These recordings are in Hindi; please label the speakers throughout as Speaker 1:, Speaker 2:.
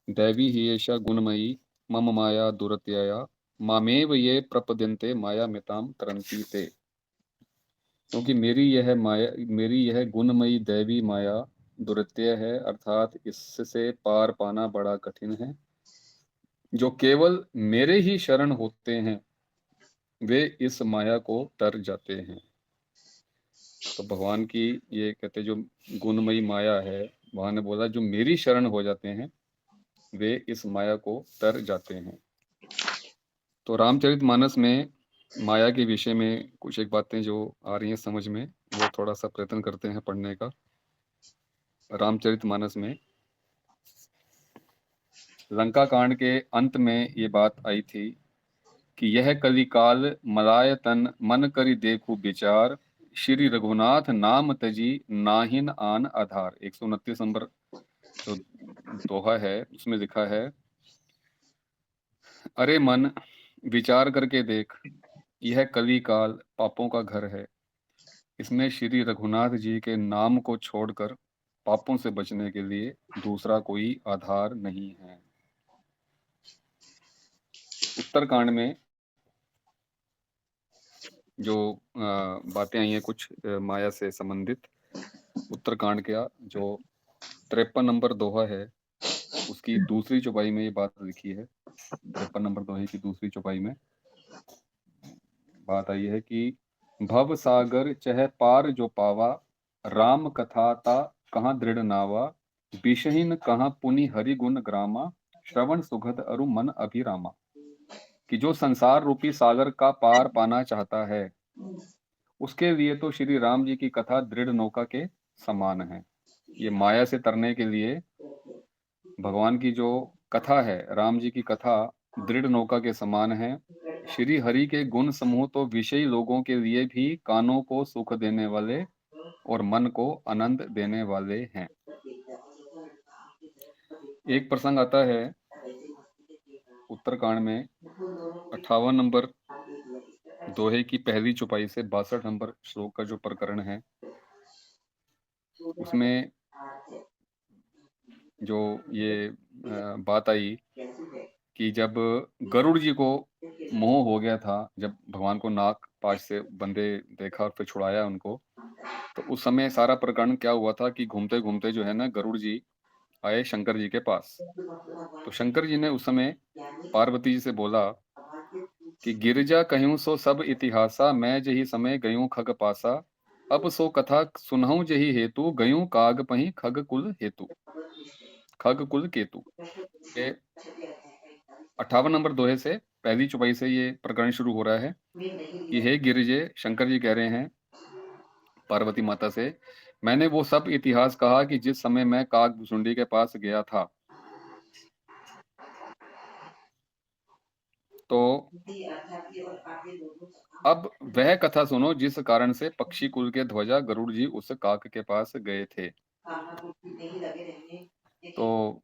Speaker 1: दैवी ही एषा गुणमयी मम माया दुरत्यया मामेव ये प्रपद्यन्ते माया मिताम तरन्ति ते। क्योंकि मेरी यह गुणमयी दैवी माया दुरत्यय है, अर्थात इससे पार पाना बड़ा कठिन है। जो केवल मेरे ही शरण होते हैं वे इस माया को तर जाते हैं। तो भगवान की ये कहते जो गुणमयी माया है, भगवान ने बोला जो मेरी शरण हो जाते हैं वे इस माया को तर जाते हैं। तो रामचरितमानस में माया के विषय में कुछ एक बातें जो आ रही हैं समझ में, वो थोड़ा सा प्रयत्न करते हैं पढ़ने का। रामचरितमानस में लंका कांड के अंत में ये बात आई थी कि यह कलिकाल मलाय तन मन करि देखु विचार, श्री रघुनाथ नाम तजी नाहिन आन आधार। 129 नंबर जो दोहा है उसमें लिखा है, अरे मन विचार करके देख, यह कलिकाल पापों का घर है। इसमें श्री रघुनाथ जी के नाम को छोड़कर पापों से बचने के लिए दूसरा कोई आधार नहीं है। उत्तरकांड में जो बातें आई हैं कुछ माया से संबंधित, उत्तरकांड का जो 53 नंबर दोहा है उसकी दूसरी चौपाई में ये बात लिखी है। 53 नंबर दोहे की दूसरी चौपाई में बात आई है कि भव सागर चह पार जो पावा, राम कथा ता कहाँ दृढ़ नावा, विषहीन कहाँ पुनि हरि गुण ग्रामा, श्रवण सुगध अरु मन अभिरामा। कि जो संसार रूपी सागर का पार पाना चाहता है उसके लिए तो श्री राम जी की कथा दृढ़ नौका के समान है। ये माया से तरने के लिए भगवान की जो कथा है, राम जी की कथा दृढ़ नौका के समान है। श्री हरि के गुण समूह तो विषयी लोगों के लिए भी कानों को सुख देने वाले और मन को आनंद देने वाले हैं। एक प्रसंग आता है उत्तरकांड में 58 नंबर दोहे की पहली चौपाई से 62 नंबर श्लोक का जो प्रकरण है उसमें जो ये बात आई कि जब गरुड़ जी को मोह हो गया था, जब भगवान को नाग पाश से बंधे देखा और फिर छुड़ाया उनको, तो उस समय सारा प्रकरण क्या हुआ था कि घूमते घूमते जो है ना गरुड़ जी आए शंकर जी के पास। तो शंकर जी ने उस समय पार्वती जी से बोला कि गिरजा कहूँ सो सब इतिहासा, मैं जही समय गयूं खग पासा, अब सो कथा सुनहु जही हेतु, गयूं काग पही खग कुल हेतु, खग कुल केतु। 58 नंबर दोहे से पहली चौपाई से ये प्रकरण शुरू हो रहा है कि हे गिरिजे, शंकर जी कह रहे हैं पार्वती माता से, मैंने वो सब इतिहास कहा कि जिस समय मैं कागभुसुंडी के पास गया था। तो अब वह कथा सुनो जिस कारण से पक्षी कुल के ध्वजा गरुड़ जी उस काक के पास गए थे। तो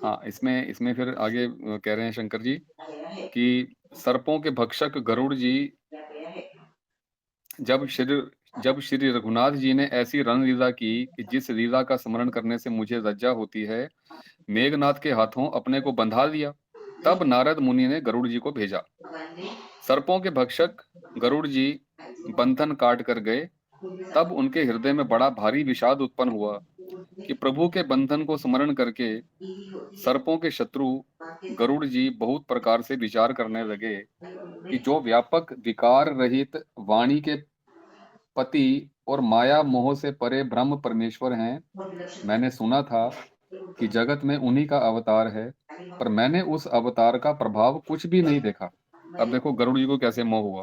Speaker 1: हाँ, इसमें इसमें फिर आगे कह रहे हैं शंकर जी कि सर्पों के भक्षक गरुड़ जी जब श्री रघुनाथ जी ने ऐसी रणलीला की कि जिस लीला का स्मरण करने से मुझे लज्जा होती है, मेघनाथ के हाथों अपने को बंधा लिया, तब नारद मुनि ने गरुड़ जी को भेजा। सर्पों के भक्षक गरुड़ जी बंधन काट कर गए। तब उनके हृदय में बड़ा भारी विषाद उत्पन्न हुआ कि प्रभु के बंधन को स्मरण करके सर्पों के शत्रु गरुड़ जी बहुत प्रकार से विचार करने लगे कि जो व्यापक विकार रहित वाणी के पति और माया मोह से परे ब्रह्म परमेश्वर हैं, मैंने सुना था कि जगत में उन्हीं का अवतार है, पर मैंने उस अवतार का प्रभाव कुछ भी नहीं देखा। अब देखो गरुड़ जी को कैसे मोह हुआ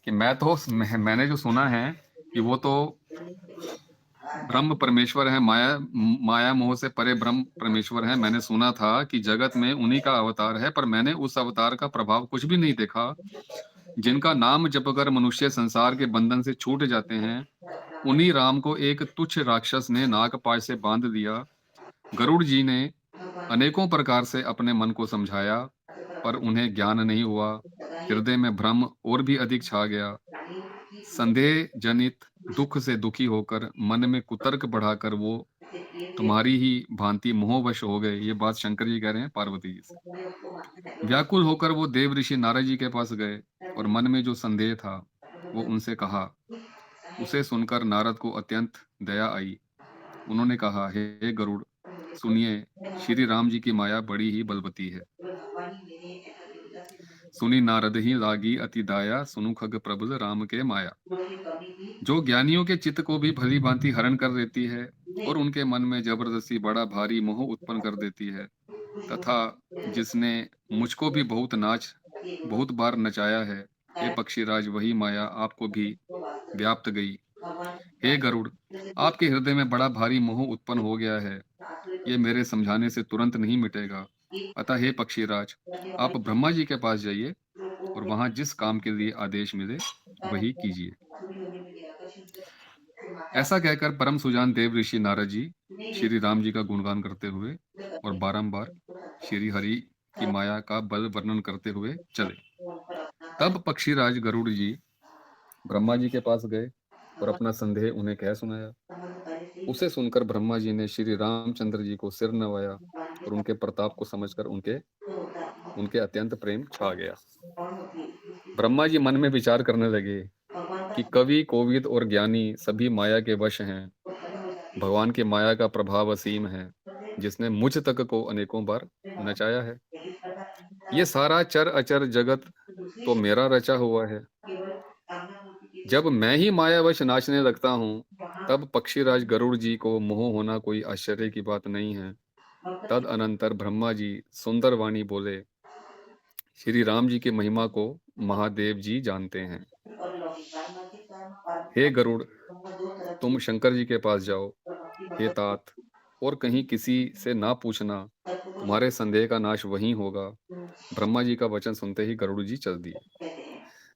Speaker 1: कि मैंने जो सुना है कि वो तो ब्रह्म परमेश्वर है, माया मोह से परे ब्रह्म परमेश्वर है। मैंने सुना था कि जगत में उन्हीं का अवतार है, पर मैंने उस अवतार का प्रभाव कुछ भी नहीं देखा। जिनका नाम जपकर मनुष्य संसार के बंधन से छूट जाते हैं, उन्हीं राम को एक तुच्छ राक्षस ने नागपाश से बांध दिया। गरुड़ जी ने अनेकों प्रकार से अपने मन को समझाया, पर उन्हें ज्ञान नहीं हुआ। हृदय में भ्रम और भी अधिक छा गया। संदेह जनित दुख से दुखी होकर मन में कुतर्क बढ़ाकर वो
Speaker 2: ये भी
Speaker 1: तुम्हारी ही भांति मोहवश हो गए। ये बात शंकर जी कह रहे हैं पार्वती जी से।
Speaker 2: अपने उसको मानते हैं लोग
Speaker 1: व्याकुल होकर वो देव ऋषि नारद जी के पास गए और
Speaker 2: अपने
Speaker 1: मन में जो संदेह था, वो उनसे कहा। उसे सुनकर नारद को अत्यंत दया आई। उन्होंने कहा, हे गरुड़, सुनिए, श्री राम जी की माया बड़ी ही बलवती है।
Speaker 2: भगवान ही मेरे ऐसा देवता से
Speaker 1: सुनी नारद ही लागी अति दाया, सुनु खग प्रबल राम के माया।
Speaker 2: कोई कभी भी
Speaker 1: जो ज्ञानियों के चित्त को भी भली भांति हरण कर देती है
Speaker 2: नहीं
Speaker 1: और उनके मन में जबरदस्ती बड़ा भारी मोह उत्पन्न कर देती है,
Speaker 2: कुछ लोग
Speaker 1: तथा जिसने मुझको भी
Speaker 2: ये लोग
Speaker 1: बहुत बार नचाया है, हे
Speaker 2: शायद
Speaker 1: पक्षीराज, वही माया आपको भी
Speaker 2: तो वास्तव
Speaker 1: व्याप्त गई।
Speaker 2: भगवान
Speaker 1: हे गरुड़,
Speaker 2: जैसे
Speaker 1: आपके हृदय में बड़ा भारी मोह उत्पन्न हो गया है।
Speaker 2: आंसू
Speaker 1: ये मेरे समझाने से तुरंत नहीं मिटेगा।
Speaker 2: एक
Speaker 1: अतः हे पक्षीराज,
Speaker 2: करने
Speaker 1: आप
Speaker 2: वाले
Speaker 1: ब्रह्मा जी के पास जाइए
Speaker 2: लोग को
Speaker 1: और वहां जिस काम के लिए आदेश मिले वही कीजिए।
Speaker 2: पूरी होने में निराकर्षण से माता
Speaker 1: ऐसा कहकर परम सुजान देव ऋषि नारद जी
Speaker 2: नहीं
Speaker 1: श्री राम जी का गुणगान करते हुए और
Speaker 2: करते
Speaker 1: बारंबार श्री हरि की माया का बल वर्णन करते हुए चले।
Speaker 2: उन पर अपना
Speaker 1: तब पक्षीराज गरुड़ जी ब्रह्मा जी के पास गए और
Speaker 2: भगवान
Speaker 1: अपना संदेह उन्हें कह सुनाया।
Speaker 2: संबंध पहले से ही
Speaker 1: उसे सुनकर ब्रह्मा जी ने श्री रामचंद्र जी को सिर नवाया
Speaker 2: भगवान के
Speaker 1: और
Speaker 2: साथ
Speaker 1: उनके प्रताप को समझकर उनके
Speaker 2: जो होता है
Speaker 1: उनके अत्यंत प्रेम छा गया।
Speaker 2: कौन होती है उसकी
Speaker 1: ब्रह्मा जी मन में विचार करने लगे
Speaker 2: भगवान का
Speaker 1: कि कवि, कोविद और ज्ञानी सभी माया के वश हैं।
Speaker 2: तो खड़े हो जाते हैं
Speaker 1: भगवान की माया का प्रभाव असीम है,
Speaker 2: सबसे
Speaker 1: जिसने मुझ तक को अनेकों बार
Speaker 2: भगवान
Speaker 1: नचाया है।
Speaker 2: इस प्रकार
Speaker 1: ये सारा चर अचर जगत
Speaker 2: दूसरी
Speaker 1: तो मेरा रचा हुआ है।
Speaker 2: केवल कामना होती के
Speaker 1: जब मैं ही मायावश नाचने लगता हूँ,
Speaker 2: वहाँ
Speaker 1: तब पक्षीराज गरुड़ जी को मोह होना कोई आश्चर्य की बात नहीं है।
Speaker 2: भक्त
Speaker 1: तदअनंतर ब्रह्मा जी सुंदर वाणी बोले, श्री राम जी की महिमा को महादेव जी जानते हैं।
Speaker 2: और लौकिक पारमार्थिक कर्म
Speaker 1: हे गरुड़,
Speaker 2: दोनों दो तरफ
Speaker 1: तुम शंकर जी के पास जाओ।
Speaker 2: और भक्ति
Speaker 1: हे
Speaker 2: भगवत
Speaker 1: तात, और कहीं किसी से ना पूछना,
Speaker 2: तत्व को
Speaker 1: तुम्हारे संदेह का नाश वहीं होगा।
Speaker 2: कहते
Speaker 1: ब्रह्मा जी का वचन सुनते ही गरुड़ जी चल दिए।
Speaker 2: हैं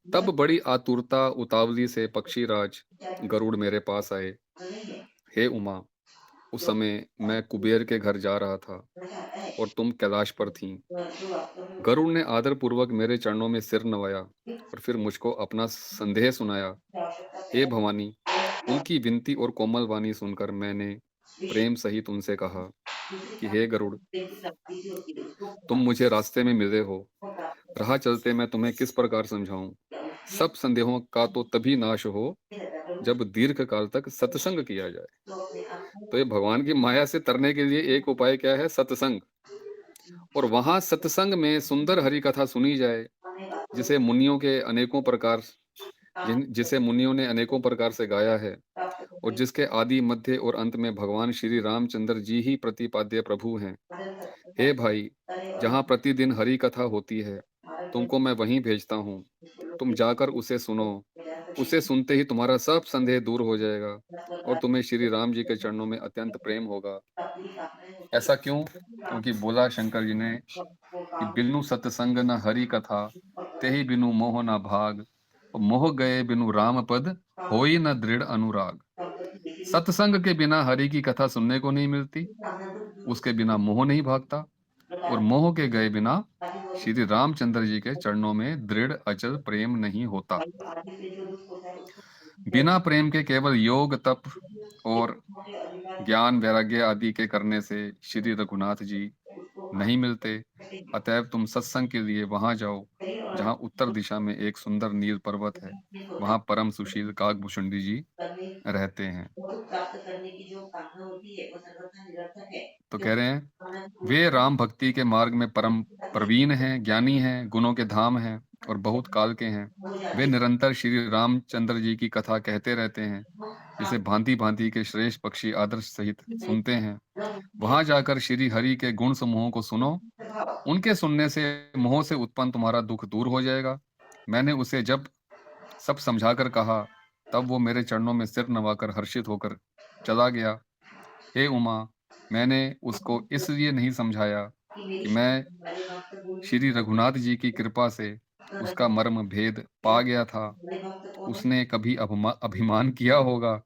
Speaker 1: तब बड़ी आतुरता उतावली से पक्षीराज
Speaker 2: विचार
Speaker 1: गरुड़ मेरे पास आए।
Speaker 2: तो नहीं है
Speaker 1: हे उमा, उस समय मैं कुबेर के घर जा रहा था
Speaker 2: चाहता है
Speaker 1: और तुम कैलाश पर थीं।
Speaker 2: जो वास्तव में
Speaker 1: गरुड़ ने आदरपूर्वक मेरे चरणों में सिर नवाया और फिर मुझको अपना संदेह सुनाया।
Speaker 2: आवश्यकता
Speaker 1: हे
Speaker 2: पैदा
Speaker 1: भवानी, उनकी विनती और कोमल वाणी सुनकर मैंने
Speaker 2: विशेष
Speaker 1: प्रेम सहित उनसे कहा
Speaker 2: दूसरे
Speaker 1: कि
Speaker 2: ध्यान
Speaker 1: हे गरुड़,
Speaker 2: प्रेम की प्राप्ति से होती है उसको
Speaker 1: तुम मुझे रास्ते में मिले हो।
Speaker 2: प्राप्त
Speaker 1: राह चलते मैं तुम्हें किस प्रकार समझाऊं।
Speaker 2: किया उसने
Speaker 1: सब संदेहों का तो तभी नाश हो
Speaker 2: प्रभु
Speaker 1: जब दीर्घ काल तक सत्संग किया जाए।
Speaker 2: तो अपने आप
Speaker 1: तो ये भगवान की माया से तरने के लिए एक उपाय क्या है? सत्संग। और वहां सत्संग में सुंदर हरि कथा सुनी जाए,
Speaker 2: हमें वास्तव
Speaker 1: जिसे मुनियों के अनेकों प्रकार
Speaker 2: काम
Speaker 1: जिसे मुनियों ने अनेकों प्रकार से गाया है,
Speaker 2: प्राप्त
Speaker 1: और
Speaker 2: होने
Speaker 1: जिसके आदि, मध्य और अंत में भगवान श्री रामचंद्र जी ही प्रतिपाद्य प्रभु हैं।
Speaker 2: बदल सकता
Speaker 1: हे
Speaker 2: है
Speaker 1: भाई,
Speaker 2: करे और
Speaker 1: जहाँ प्रतिदिन हरि कथा होती है,
Speaker 2: हमारा ज्ञान
Speaker 1: तुमको मैं वहीं भेजता हूँ।
Speaker 2: इसको लोग
Speaker 1: तुम जाकर उसे सुनो।
Speaker 2: ज्ञान का
Speaker 1: उसे सुनते ही तुम्हारा सब संदेह दूर हो जाएगा और
Speaker 2: प्रकार
Speaker 1: तुम्हें श्री राम जी के चरणों में अत्यंत प्रेम होगा।
Speaker 2: प्राप्ति की कामनाएं होती
Speaker 1: ऐसा क्यों? क्योंकि बोला शंकर जी ने
Speaker 2: है वो
Speaker 1: कि
Speaker 2: काम
Speaker 1: बिनु सत्संग न हरि कथा,
Speaker 2: और
Speaker 1: तेहि बिनु मोह न भाग, और मोह गए बिनु राम पद,
Speaker 2: काम
Speaker 1: होई न दृढ़ अनुराग।
Speaker 2: संपत्ति किसी भी
Speaker 1: सत्संग के बिना हरि की कथा सुनने को नहीं मिलती,
Speaker 2: आनंद
Speaker 1: उसके बिना मोह नहीं भागता, और
Speaker 2: प्रकार
Speaker 1: मोह के गए बिना
Speaker 2: आदि हो
Speaker 1: श्री रामचंद्र जी के चरणों में दृढ़ अचल प्रेम नहीं होता।
Speaker 2: आदि से जो दुष्ट होता है उसको
Speaker 1: बिना प्रेम के केवल योग, तप और
Speaker 2: मोटे अधिकार
Speaker 1: ज्ञान, वैराग्य आदि के करने से श्री रघुनाथ जी
Speaker 2: उसको
Speaker 1: नहीं मिलते।
Speaker 2: कठिन
Speaker 1: अतएव तुम सत्संग के लिए वहां जाओ,
Speaker 2: शरीर और
Speaker 1: जहां उत्तर दिशा में एक सुंदर नील पर्वत है।
Speaker 2: में होता
Speaker 1: वहां
Speaker 2: है
Speaker 1: परम सुशील काकभूषुंडी जी
Speaker 2: करने
Speaker 1: रहते हैं।
Speaker 2: और प्राप्त करने की जो कामना होती है वो सर्वथा निरर्थक है
Speaker 1: तो कह
Speaker 2: क्योंकि
Speaker 1: रहे हैं,
Speaker 2: कामना की
Speaker 1: वे
Speaker 2: पूर्ति
Speaker 1: राम भक्ति के मार्ग में परम प्रवीण हैं, ज्ञानी हैं, गुणों के धाम हैं और बहुत काल के हैं।
Speaker 2: हो
Speaker 1: वे
Speaker 2: जाती
Speaker 1: निरंतर श्री रामचंद्र जी की कथा कहते रहते हैं, जिसे भांति भांति के श्रेष्ठ पक्षी आदर्श सहित सुनते हैं।
Speaker 2: है
Speaker 1: वहां जाकर श्री हरि के गुण समूहों को सुनो।
Speaker 2: प्रभाव
Speaker 1: उनके सुनने से मोह से उत्पन्न तुम्हारा दुख दूर हो जाएगा। मैंने उसे जब सब समझाकर कहा, तब वो मेरे चरणों में सिर नवाकर हर्षित होकर चला गया। हे उमा, मैंने उसको इसलिए नहीं समझाया
Speaker 2: कि मेरी
Speaker 1: कि मैं
Speaker 2: वाले भक्त गुण
Speaker 1: श्री रघुनाथ जी की कृपा से उसका मर्म भेद पा गया था।
Speaker 2: वाले भक्त को
Speaker 1: उसने कभी अभिमान किया होगा,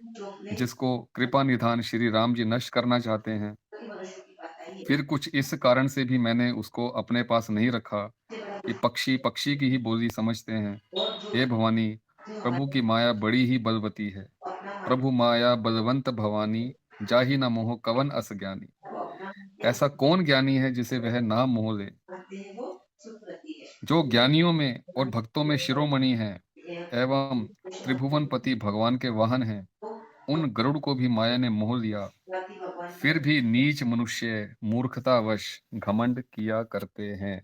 Speaker 2: चौंकने
Speaker 1: जिसको कृपा निधान श्री राम जी नष्ट करना चाहते हैं।
Speaker 2: सभी मनुष्यों की बात आई है
Speaker 1: फिर कुछ इस कारण से भी मैंने उसको अपने पास नहीं रखा
Speaker 2: सबसे बड़ा
Speaker 1: कि
Speaker 2: दुष्ट
Speaker 1: पक्षी पक्षी की ही बोली समझते हैं।
Speaker 2: और जो
Speaker 1: हे भवानी,
Speaker 2: जो
Speaker 1: प्रभु
Speaker 2: हमारे
Speaker 1: की माया बड़ी ही बलवती है।
Speaker 2: अपना मान
Speaker 1: प्रभु माया बलवंत भवानी, जाहि न मोह कवन अस ज्ञानी।
Speaker 2: वो अपना क्या
Speaker 1: ऐसा कौन ज्ञानी है जिसे वह ना मोह ले।
Speaker 2: करते हैं वो सुख रहती है।
Speaker 1: जो ज्ञानियों में और भक्तों में शिरोमणि है
Speaker 2: यह
Speaker 1: एवं त्रिभुवनपति भगवान के वाहन हैं,
Speaker 2: तो
Speaker 1: उन गरुड़ को भी माया ने मोह लिया।
Speaker 2: पति भगवान की
Speaker 1: फिर भी नीच मनुष्य मूर्खतावश घमंड किया करते हैं।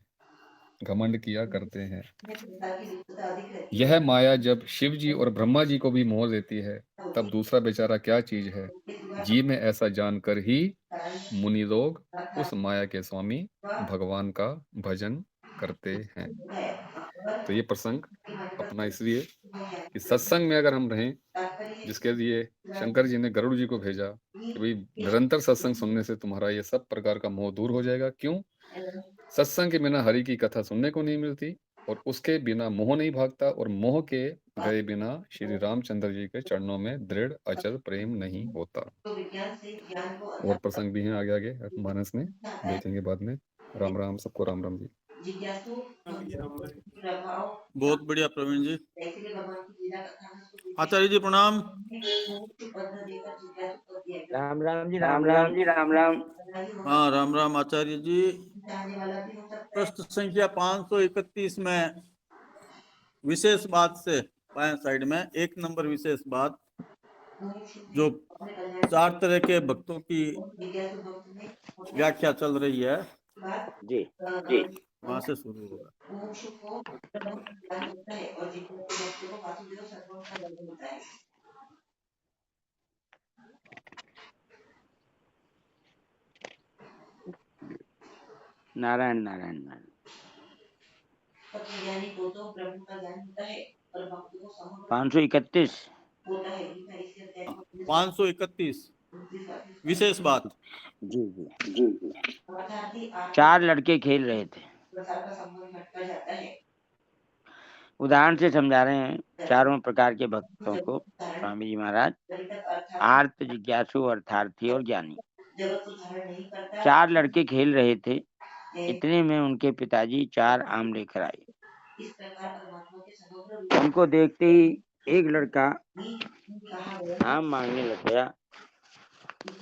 Speaker 1: घमंड किया करते हैं।
Speaker 2: चिंता की विपुलता अधिक रहती है।
Speaker 1: यह माया जब शिव जी और ब्रह्मा जी को भी मोह लेती है, तब दूसरा बेचारा क्या चीज है। जी में ऐसा जानकर ही मुनि लोग उस माया के स्वामी भगवान का भजन करते हैं। तो ये प्रसंग अपना इसलिए कि सत्संग में अगर हम रहें, जिसके लिए शंकर जी ने गरुड़ जी को भेजा कि भाई निरंतर सत्संग सुनने से तुम्हारा ये सब प्रकार का मोह दूर हो जाएगा। क्यों? सत्संग के बिना हरि की कथा सुनने को नहीं मिलती, और उसके बिना मोह नहीं भागता, और मोह के गए बिना श्री रामचंद्र जी के चरणों में दृढ़ अचल प्रेम नहीं होता।
Speaker 2: तो विज्ञान से ज्ञान को
Speaker 1: और प्रसंग भी हैं आगे आगे मानस में देखेंगे बाद में। राम राम, सबको राम राम जी।
Speaker 2: जिज्ञासु प्रभाव
Speaker 3: बहुत बढ़िया प्रवीण जी।
Speaker 2: इसलिए भगवान की लीला कथा में उसको
Speaker 3: आचार्य जी प्रणाम।
Speaker 2: पद देकर जिज्ञासु कर दिया।
Speaker 4: राम राम जी
Speaker 5: राम राम जी, राम राम।
Speaker 3: हाँ राम राम आचार्य जी।
Speaker 2: चाहने वाला भी हो सकता है।
Speaker 3: प्रश्न संख्या 531 में विशेष बात से बाएं साइड में 1 नंबर विशेष बात, जो 4 तरह के भक्तों की
Speaker 2: जिज्ञासु भक्त में
Speaker 3: व्याख्या चल रही है,
Speaker 4: जी
Speaker 2: जी
Speaker 3: वहां से शुरू होगा।
Speaker 2: मोक्ष को ज्ञान होता है और जिज्ञासु भक्त को वासुदेव सर्वम का ज्ञान होता है।
Speaker 4: नारायण नारायण नारायण।
Speaker 2: तत्वज्ञानी को तो ब्रह्म का ज्ञान होता है और भक्त को समग्र
Speaker 4: 531
Speaker 2: होता है। गीता इसी अध्याय में
Speaker 3: 531 विशेष बात।
Speaker 4: जी जी।
Speaker 2: जी अर्थात ही
Speaker 4: 4 लड़के खेल रहे थे।
Speaker 2: प्रसार का संबंध हटता जाता है।
Speaker 4: उदाहरण से समझा रहे हैं चारों प्रकार के भक्तों को स्वामी जी महाराज, आर्त, जिज्ञासु, अर्थार्थी और ज्ञानी।
Speaker 2: जगत को धारण नहीं करता।
Speaker 4: 4 लड़के खेल रहे थे, इतने में उनके पिताजी 4 आम लेकर आए।
Speaker 2: इस प्रकार परमात्मा के समग्र रूप
Speaker 4: उनको देखते ही एक लड़का
Speaker 2: ही कहा गया
Speaker 4: आम मांगने लग गया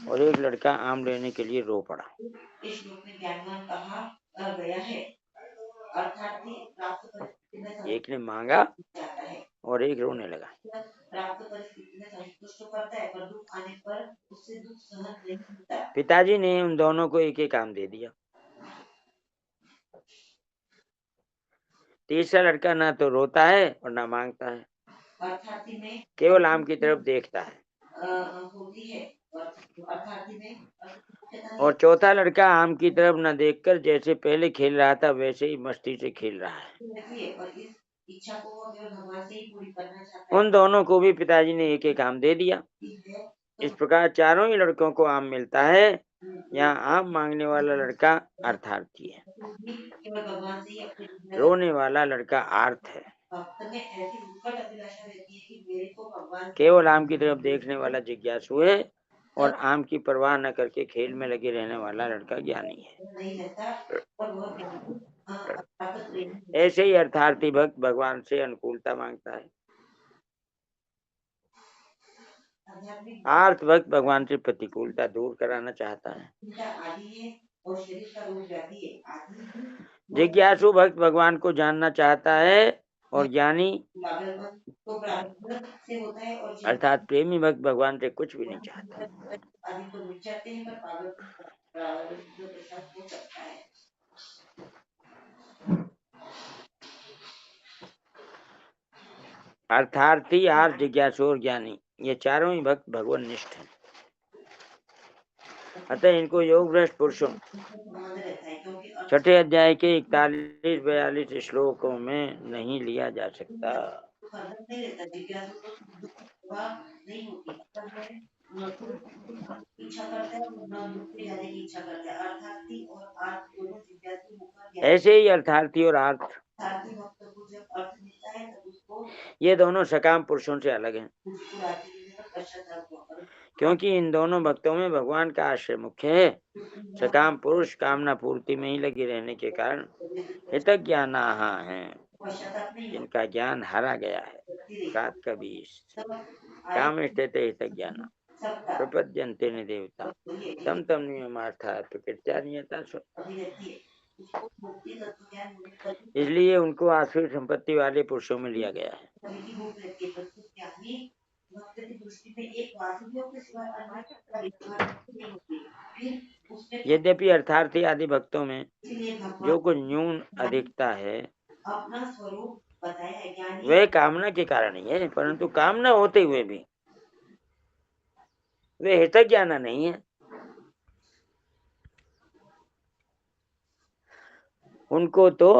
Speaker 4: और एक लड़का आम लेने के लिए रो पड़ा।
Speaker 2: इस श्लोक में ज्ञानवान कहा गया है। अर्थात ही प्राप्त परिस्थिति में
Speaker 4: एक ने मांगा
Speaker 2: जाता है
Speaker 4: और एक रोने लगा।
Speaker 2: प्राप्त परिस्थिति में संतुष्ट करता है, पर दुख आने पर उससे दुख सहन नहीं होता।
Speaker 4: पिताजी ने उन दोनों को एक एक आम दे दिया। तीसरा लड़का ना तो रोता है और ना मांगता है,
Speaker 2: अर्थार्थी में
Speaker 4: केवल आम की तरफ देखता है।
Speaker 2: होती है अर्थार्थी में
Speaker 4: और चौथा लड़का आम की तरफ न देखकर जैसे पहले खेल रहा था वैसे ही मस्ती से खेल रहा है।
Speaker 2: और इस इच्छा को वो केवल भगवान से ही पूरी करना चाहता है।
Speaker 4: उन दोनों को भी पिताजी ने एक एक आम दे दिया। इस प्रकार चारों ही लड़कों को आम मिलता है। यहाँ आम मांगने वाला लड़का अर्थार्थी है,
Speaker 2: केवल भगवान से ही अपने
Speaker 4: रोने वाला लड़का आर्त है।
Speaker 2: भक्त में ऐसी उत्कट अभिलाषा रहती है कि मेरे को भगवान
Speaker 4: केवल आम की तरफ देखने वाला जिज्ञासु है और आम की परवाह न करके खेल में लगे रहने वाला लड़का ज्ञानी है।
Speaker 2: नहीं रहता और वह
Speaker 4: ऐसे ही अर्थार्थी भक्त भगवान से अनुकूलता मांगता है। आर्त भक्त भगवान से प्रतिकूलता दूर कराना चाहता है।
Speaker 2: आदि है और शरीर का रोग व्याधि है। आदि
Speaker 4: जिज्ञासु भक्त भगवान को जानना चाहता है और ज्ञानी
Speaker 2: तो प्रारब्ध से होता है और
Speaker 4: अर्थात प्रेमी भक्त भगवान से कुछ भी नहीं चाहता।
Speaker 2: आदि तो मिट जाते हैं, पर पागल प्रारब्ध के साथ हो सकता है।
Speaker 4: अर्थार्थी, आर्त, जिज्ञासु और ज्ञानी ये चारों ही भक्त भगवान निष्ठ हैं। अतः इनको योग भ्रष्ट पुरुषों छठे अध्याय के 41-42 श्लोकों में नहीं लिया जा सकता।
Speaker 2: इच्छा करता है और न दुख पे जाने की इच्छा करता है। अर्थार्थी और आर्त दोनों जिज्ञासु होकर
Speaker 4: ऐसे ही अर्थार्थी और आर्त
Speaker 2: भक्त को जब अर्थ मिलता है तब उसको
Speaker 4: ये दोनों सकाम पुरुषों से अलग हैं, क्योंकि इन दोनों भक्तों में भगवान का आश्रय मुख्य है। सकाम पुरुष कामना पूर्ति में ही लगे रहने के कारण हितज्ञाना है, जिनका ज्ञान हारा गया है। 7 का 20 काम स्थित हितज्ञाना।
Speaker 2: सबका
Speaker 4: प्रपद्यन्ते न देवता तम तम नियमार्थात् प्रकृत्या नियता स्व।
Speaker 2: अभिव्यक्ति है। इसको मुक्ति तत्व ज्ञान होने पर भी
Speaker 4: इसलिए उनको आसुरी संपत्ति वाले पुरुषों में लिया गया है।
Speaker 2: सभी की भूख रहती है, परंतु ज्ञानी भक्त की दृष्टि में एक वासुदेव के सिवा अन्य का विचार नहीं होती। फिर उसमें
Speaker 4: यद्यपि अर्थार्थी आदि भक्तों में
Speaker 2: इसलिए
Speaker 4: जो
Speaker 2: भगवान
Speaker 4: कुछ न्यून अधिकता है
Speaker 2: अपना स्वरूप बताया है। ज्ञानी
Speaker 4: वह कामना के कारण ही है, परंतु कामना होते हुए भी वे हितज्ञाना नहीं है। उनको तो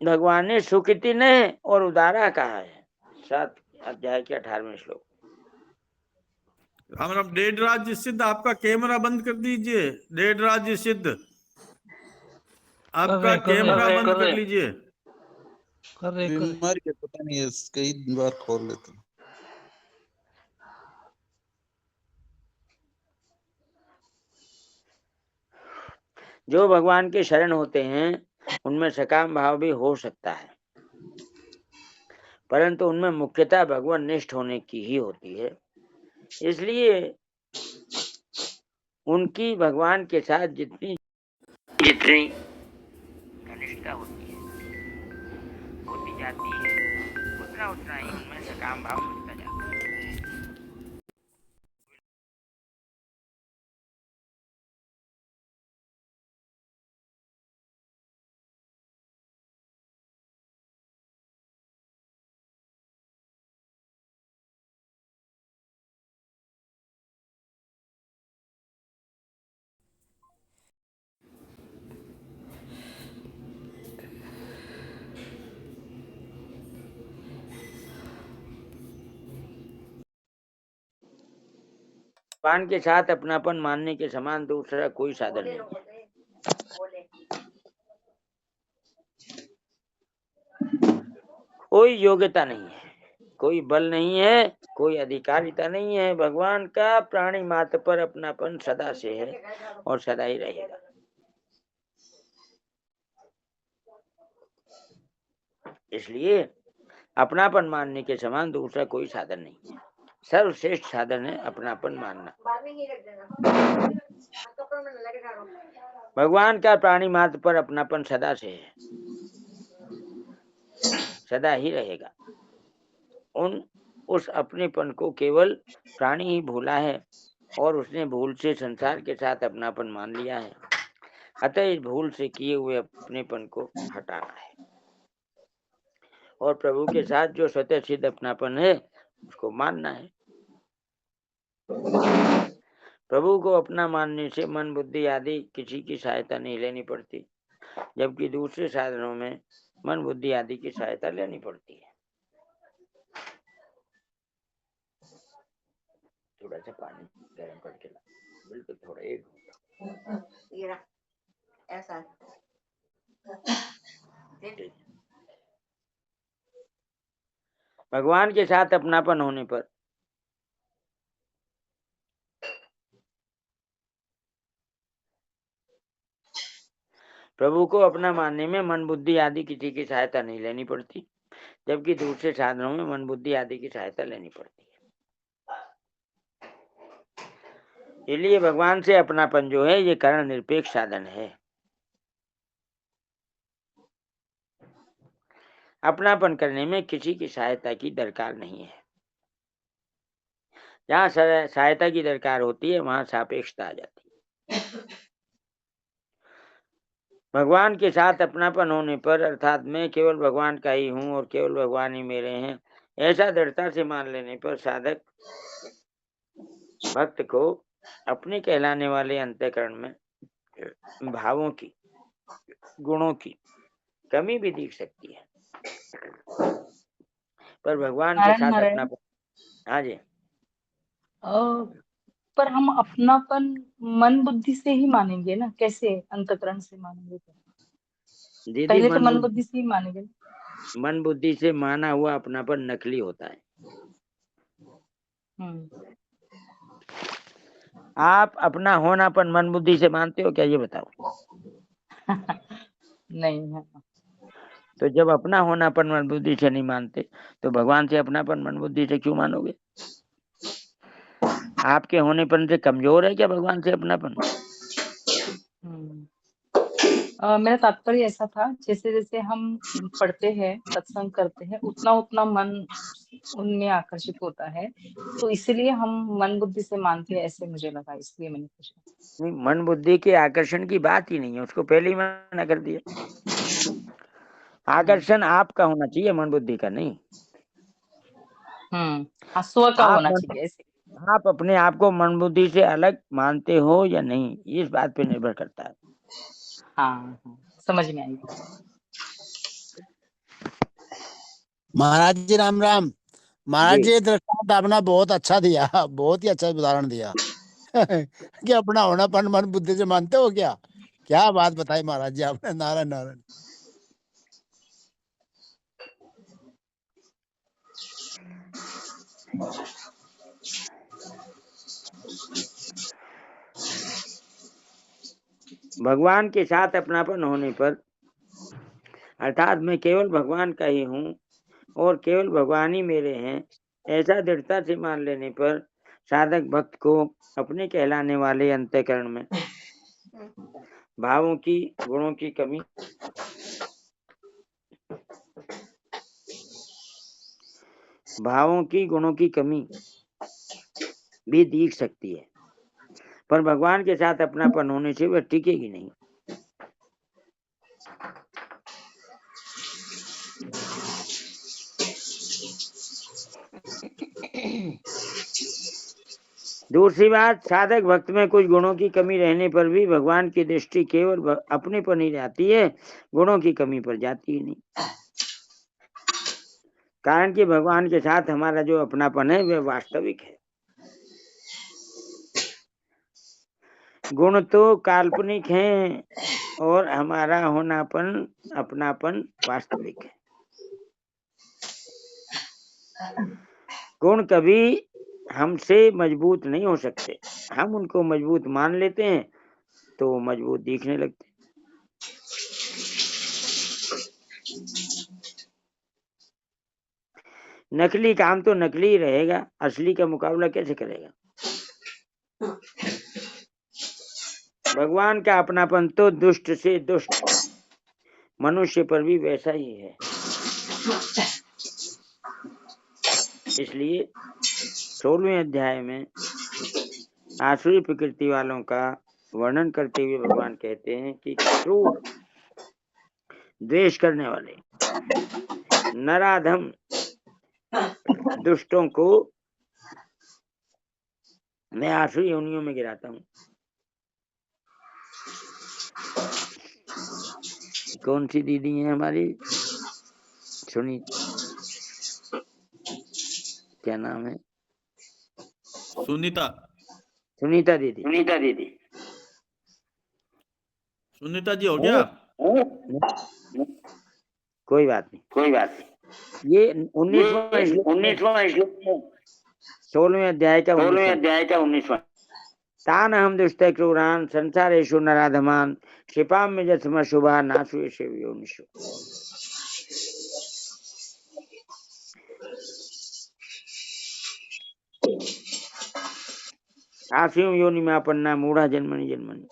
Speaker 4: भगवान ने सुकृति ने और उदारा कहा है, 7 अध्याय के 18वें श्लोक।
Speaker 3: राम राम। डेढ़ राज्य सिद्ध, आपका कैमरा बंद कर दीजिए। डेढ़ राज्य सिद्ध, आपका कैमरा बंद कर लीजिए।
Speaker 5: बीमारी है, पता नहीं है, कई बार खोल लेते हैं।
Speaker 4: जो भगवान के शरण होते हैं उनमें सकाम भाव भी हो सकता है, परंतु उनमें मुख्यतः भगवान निष्ठ होने की ही होती है। इसलिए उनकी भगवान के साथ जितनी जितनी घनिष्ठता होती जाती है उतना उतना ही उनमें सकाम भाव बढ़ता जाता है। भगवान के साथ अपनापन मानने के समान दूसरा कोई साधन नहीं है। कोई योग्यता नहीं है, कोई बल नहीं है, कोई अधिकारिता नहीं है। भगवान का प्राणी मात्र पर अपनापन सदा से है और सदा ही रहेगा। इसलिए अपनापन मानने के समान दूसरा कोई साधन नहीं है। सर्वश्रेष्ठ साधन है अपनापन मानना। भगवान का प्राणी मात्र पर अपनापन सदा से है, सदा ही रहेगा। उस अपनेपन को केवल प्राणी ही भूला है और उसने भूल से संसार के साथ अपनापन मान लिया है। अतः इस भूल से किए हुए अपनेपन को हटाना है और प्रभु के साथ जो स्वतः सिद्ध अपनापन है उसको मानना है। प्रभु को अपना मानने से मन बुद्धि आदि किसी की सहायता नहीं लेनी पड़ती, जबकि दूसरे साधनों में मन बुद्धि आदि की सहायता लेनी पड़ती है। थोड़ा सा पानी गर्म करके ला, बिल्कुल थोड़ा एक
Speaker 2: ऐसा
Speaker 4: भगवान के साथ अपनापन होने पर प्रभु को अपना मानने में मन बुद्धि आदि किसी की सहायता नहीं लेनी पड़ती, जबकि दूसरे साधनों में मन बुद्धि आदि की सहायता लेनी पड़ती है। इसलिए भगवान से अपनापन जो है ये कारण निरपेक्ष साधन है। अपनापन करने में किसी की सहायता की दरकार नहीं है। जहाँ सहायता की दरकार होती है वहां सापेक्षता आ जाती है। भगवान के साथ अपनापन होने पर अर्थात मैं केवल भगवान का ही हूँ और केवल भगवान ही मेरे हैं, ऐसा दृढ़ता से मान लेने पर साधक भक्त को अपने कहलाने वाले अंतःकरण में भावों की गुणों की कमी भी दिख सकती है, पर भगवान के साथ अपनापन। हाँ जी।
Speaker 6: पर हम अपनापन मन बुद्धि से ही मानेंगे ना, कैसे अंतःकरण से मानेंगे?
Speaker 4: दीदी
Speaker 6: पहले तो मन बुद्धि से ही मानेंगे।
Speaker 4: मन बुद्धि से माना हुआ अपनापन नकली होता है। आप अपना होनापन मन बुद्धि से मानते हो क्या, ये बताओ?
Speaker 6: नहीं है।
Speaker 4: तो जब अपना होनापन मन बुद्धि से नहीं मानते तो भगवान से अपनापन मन बुद्धि से क्यों मानोगे? आपके होनेपन से कमजोर है क्या भगवान से अपनापन?
Speaker 6: मेरा तात्पर्य ऐसा था, जैसे जैसे हम पढ़ते हैं, सत्संग करते हैं, उतना उतना मन उनमें आकर्षित होता है, तो इसीलिए हम मन बुद्धि से मानते हैं, ऐसे मुझे लगा, इसलिए मैंने पूछा।
Speaker 4: नहीं, मन बुद्धि के आकर्षण की बात ही नहीं है, उसको पहले ही मना कर दिया। आकर्षण आपका होना चाहिए, मन बुद्धि का नहीं।
Speaker 6: हाँ, स्व का होना चाहिए ऐसे।
Speaker 4: आप अपने आप को मन बुद्धि से अलग मानते हो या नहीं, इस बात पे निर्भर करता है।
Speaker 6: हाँ, समझ में आई।
Speaker 7: महाराज जी राम राम। महाराज जी दृष्टांत आपने बहुत अच्छा दिया, बहुत ही अच्छा उदाहरण दिया कि अपना होनापन मन बुद्धि से मानते हो क्या बात बताई महाराज जी आपने। नारायण नारायण।
Speaker 4: भगवान के साथ अपनापन होने पर, अर्थात मैं केवल भगवान का ही हूँ और केवल भगवान ही मेरे हैं, ऐसा दृढ़ता से मान लेने पर साधक भक्त को अपने कहलाने वाले अंतःकरण में भावों की, गुणों की कमी गुणों की कमी भी दिख सकती है, पर भगवान के साथ अपनापन होने से वह टिकेगी नहीं। दूसरी बात, साधक भक्त में कुछ गुणों की कमी रहने पर भी भगवान की दृष्टि केवल अपने पर नहीं जाती है, गुणों की कमी पर जाती ही नहीं। कारण कि भगवान के साथ हमारा जो अपनापन है वह वास्तविक है। गुण तो काल्पनिक हैं और हमारा होनापन, अपनापन वास्तविक है। गुण कभी हमसे मजबूत नहीं हो सकते, हम उनको मजबूत मान लेते हैं तो मजबूत दिखने लगते। नकली काम तो नकली ही रहेगा, असली का मुकाबला कैसे करेगा? भगवान का अपनापन तो दुष्ट से दुष्ट मनुष्य पर भी वैसा ही है। इसलिए 16वें अध्याय में आसुरी प्रकृति वालों का वर्णन करते हुए भगवान कहते हैं कि क्रूर, द्वेष करने वाले, नराधम दुष्टों को मैं आसुरी योनियों में गिराता हूँ। कौन सी दीदी है हमारी? सुनी, क्या नाम है?
Speaker 3: सुनीता
Speaker 4: दीदी।
Speaker 3: सुनीता जी हो गया?
Speaker 4: कोई बात नहीं। ये 19वां श्लोक 16वें अध्याय का 19वां। तान हम दुष्ट क्रूरान संसारेषु नराधमान क्षिपाम में जस्म शुभा नासुयेषु योनिषु। आसुरीं योनिमापन्ना मूढ़ा जन्मनि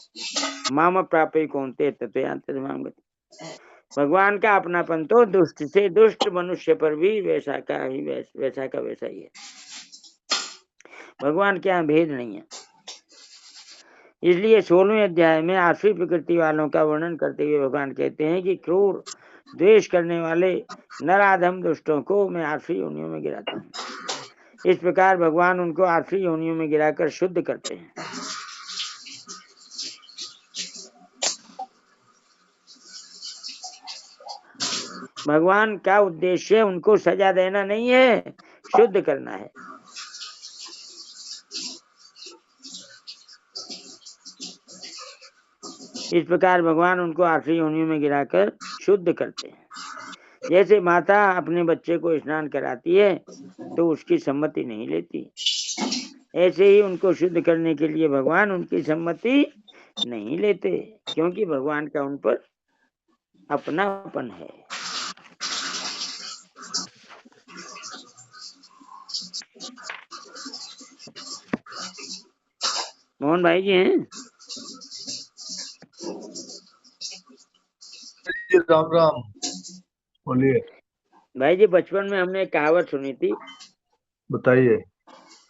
Speaker 4: माम प्रापे कौन्ते तत्त्वयान्ति गति। भगवान का अपनापन तो दुष्ट से दुष्ट मनुष्य पर भी वैसा का वैसा ही है। भगवान के यहाँ भेद नहीं है। इसलिए 16वें अध्याय में आसुरी प्रकृति वालों का वर्णन करते हुए भगवान कहते हैं कि क्रूर, द्वेष करने वाले, नराधम दुष्टों को मैं आसुरी योनियों में गिराता हूँ। इस प्रकार भगवान उनको आसुरी योनियों में गिराकर शुद्ध करते हैं। भगवान का उद्देश्य उनको सजा देना नहीं है, शुद्ध करना है। इस प्रकार भगवान उनको आसुरी योनियों में गिराकर शुद्ध करते हैं। जैसे माता अपने बच्चे को स्नान कराती है तो उसकी सम्मति नहीं लेती, ऐसे ही उनको शुद्ध करने के लिए भगवान उनकी सम्मति नहीं लेते, क्योंकि भगवान का उन पर अपनापन है। बचपन भाई जी हैं?
Speaker 8: राम राम, बोलिए,
Speaker 4: भाई जी बचपन में हमने एक कहावत सुनी थी,
Speaker 8: बताइए।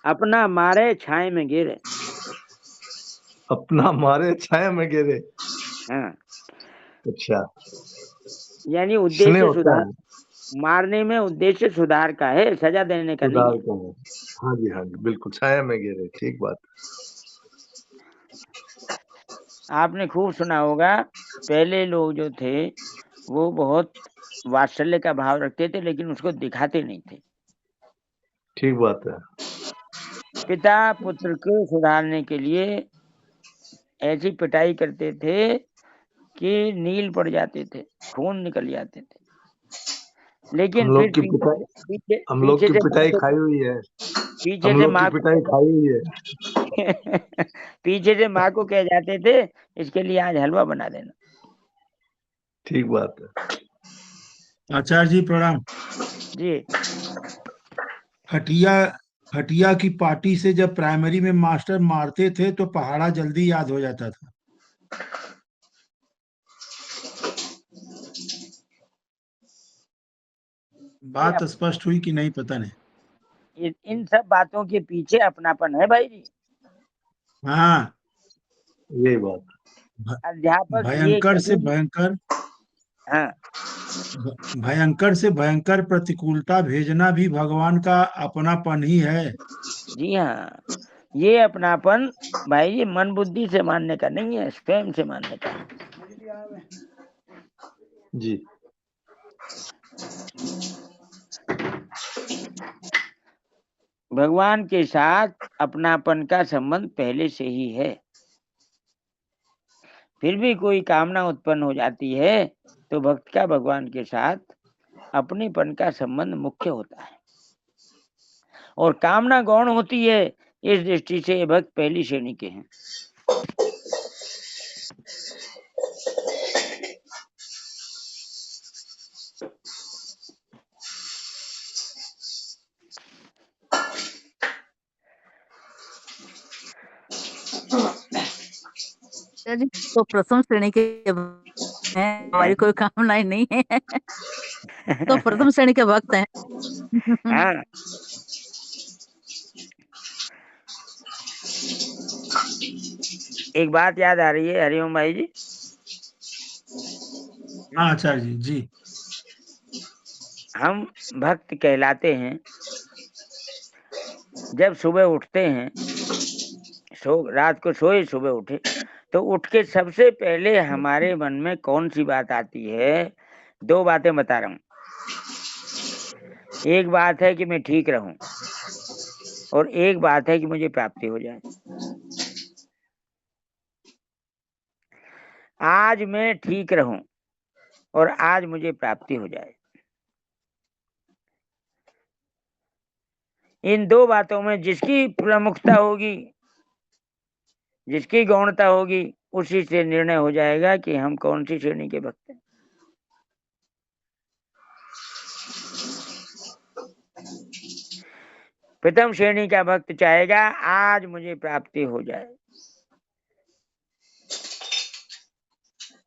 Speaker 4: अपना मारे छाए में गिरे।
Speaker 8: अपना मारे छाया में गिरे।
Speaker 4: हाँ,
Speaker 8: अच्छा,
Speaker 4: यानी
Speaker 8: स्नेह
Speaker 4: उद्देश्य
Speaker 8: होता
Speaker 4: सुधार,
Speaker 8: है,
Speaker 4: मारने में उद्देश्य सुधार का है, सजा देने का नहीं
Speaker 8: सुधार
Speaker 4: है।
Speaker 8: का है। हाँ जी, बिल्कुल, छाया में गिरे, ठीक बात।
Speaker 4: आपने खूब सुना होगा, पहले लोग जो थे वो बहुत वात्सल्य का भाव रखते थे, लेकिन उसको दिखाते नहीं थे।
Speaker 8: ठीक बात है।
Speaker 4: पिता पुत्र को सुधारने के लिए ऐसी पिटाई करते थे कि नील पड़ जाते थे, खून निकल जाते थे, लेकिन
Speaker 8: हम
Speaker 4: फिर
Speaker 8: लोग की पिटाई,
Speaker 4: पीछे
Speaker 8: हम लोग की
Speaker 4: से माँ
Speaker 8: पिटाई
Speaker 4: को,
Speaker 8: खाई हुई है,
Speaker 4: पीछे
Speaker 8: हम
Speaker 4: से
Speaker 8: लोग की
Speaker 4: माँ
Speaker 8: पिटाई
Speaker 4: को
Speaker 8: खाई हुई है।
Speaker 4: पीछे से माँ को कह जाते थे, इसके लिए आज हलवा बना देना।
Speaker 8: ठीक बात है।
Speaker 9: आचार्य जी प्रणाम।
Speaker 4: जी,
Speaker 9: हटिया हटिया की पार्टी से जब प्राइमरी में मास्टर मारते थे तो पहाड़ा जल्दी याद हो जाता था। बात स्पष्ट हुई कि नहीं पता नहीं।
Speaker 4: इन सब बातों के पीछे अपनापन है भाई जी।
Speaker 9: हाँ,
Speaker 8: यही बात।
Speaker 4: अध्यापक ये
Speaker 9: भयंकर से
Speaker 4: कभी,
Speaker 9: भयंकर
Speaker 4: हाँ,
Speaker 9: भयंकर से भयंकर प्रतिकूलता भेजना भी भगवान का अपनापन ही है।
Speaker 4: जी हाँ, ये अपनापन भाई जी मन बुद्धि से मानने का नहीं है, स्वयं से मानने का है।
Speaker 8: जी,
Speaker 4: भगवान के साथ अपनापन का संबंध पहले से ही है, फिर भी कोई कामना उत्पन्न हो जाती है तो भक्त का भगवान के साथ अपनेपन का संबंध मुख्य होता है, और कामना गौण होती है। इस दृष्टि से ये भक्त पहली श्रेणी के हैं।
Speaker 10: जी, तो प्रथम श्रेणी के हैं, हमारी कोई कामनाएं नहीं है। तो प्रथम श्रेणी के भक्त हैं।
Speaker 4: हाँ, एक बात याद आ रही है हरिओम भाई जी।
Speaker 9: हाँ आचार्य जी जी।
Speaker 4: हम भक्त कहलाते हैं जब सुबह उठते हैं, रात को सोए सुबह उठे, तो उठ के सबसे पहले हमारे मन में कौन सी बात आती है? दो बातें बता रहा हूँ। एक बात है कि मैं ठीक रहूं, और एक बात है कि मुझे प्राप्ति हो जाए। आज मैं ठीक रहूं और आज मुझे प्राप्ति हो जाए। इन दो बातों में जिसकी प्रमुखता होगी, जिसकी गौणता होगी, उसी से निर्णय हो जाएगा कि हम कौन सी श्रेणी के भक्त हैं। प्रथम श्रेणी का भक्त चाहेगा आज मुझे प्राप्ति हो जाए,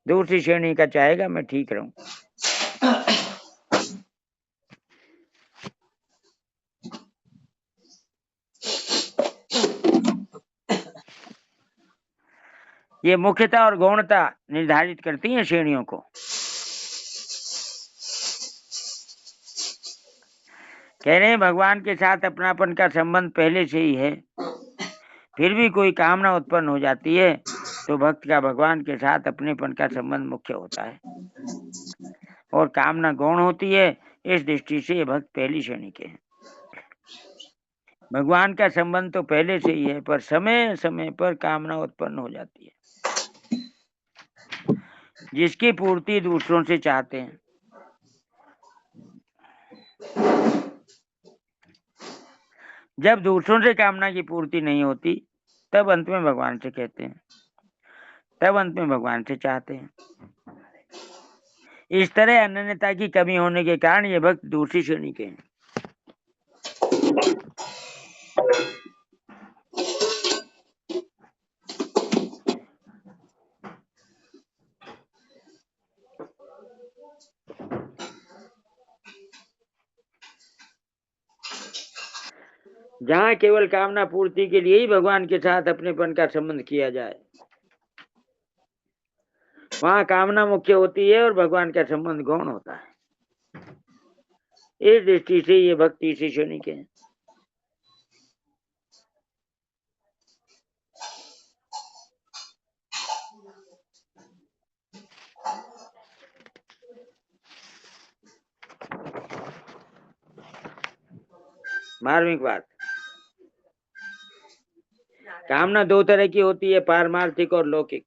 Speaker 4: दूसरी श्रेणी का चाहेगा मैं ठीक रहूं। ये मुख्यता और गौणता निर्धारित करती हैं श्रेणियों को। कह रहे हैं भगवान के साथ अपनापन का संबंध पहले से ही है, फिर भी कोई कामना उत्पन्न हो जाती है तो भक्त का भगवान के साथ अपनेपन का संबंध मुख्य होता है, और कामना गौण होती है। इस दृष्टि से ये भक्त पहली श्रेणी के हैं। भगवान का संबंध तो पहले से ही है, पर समय समय पर कामना उत्पन्न हो जाती है, जिसकी पूर्ति दूसरों से चाहते हैं। जब दूसरों से कामना की पूर्ति नहीं होती, तब अंत में भगवान से कहते हैं, तब अंत में भगवान से चाहते हैं। इस तरह अनन्यता की कमी होने के कारण ये भक्त दूसरी श्रेणी के हैं। जहाँ केवल कामना पूर्ति के लिए ही भगवान के साथ अपनेपन का संबंध किया जाए, वहाँ कामना मुख्य होती है और भगवान का संबंध गौण होता है। इस दृष्टि से ये भक्ति से क्षणिक है। मार्मिक बात, कामना दो तरह की होती है, पारमार्थिक और लौकिक।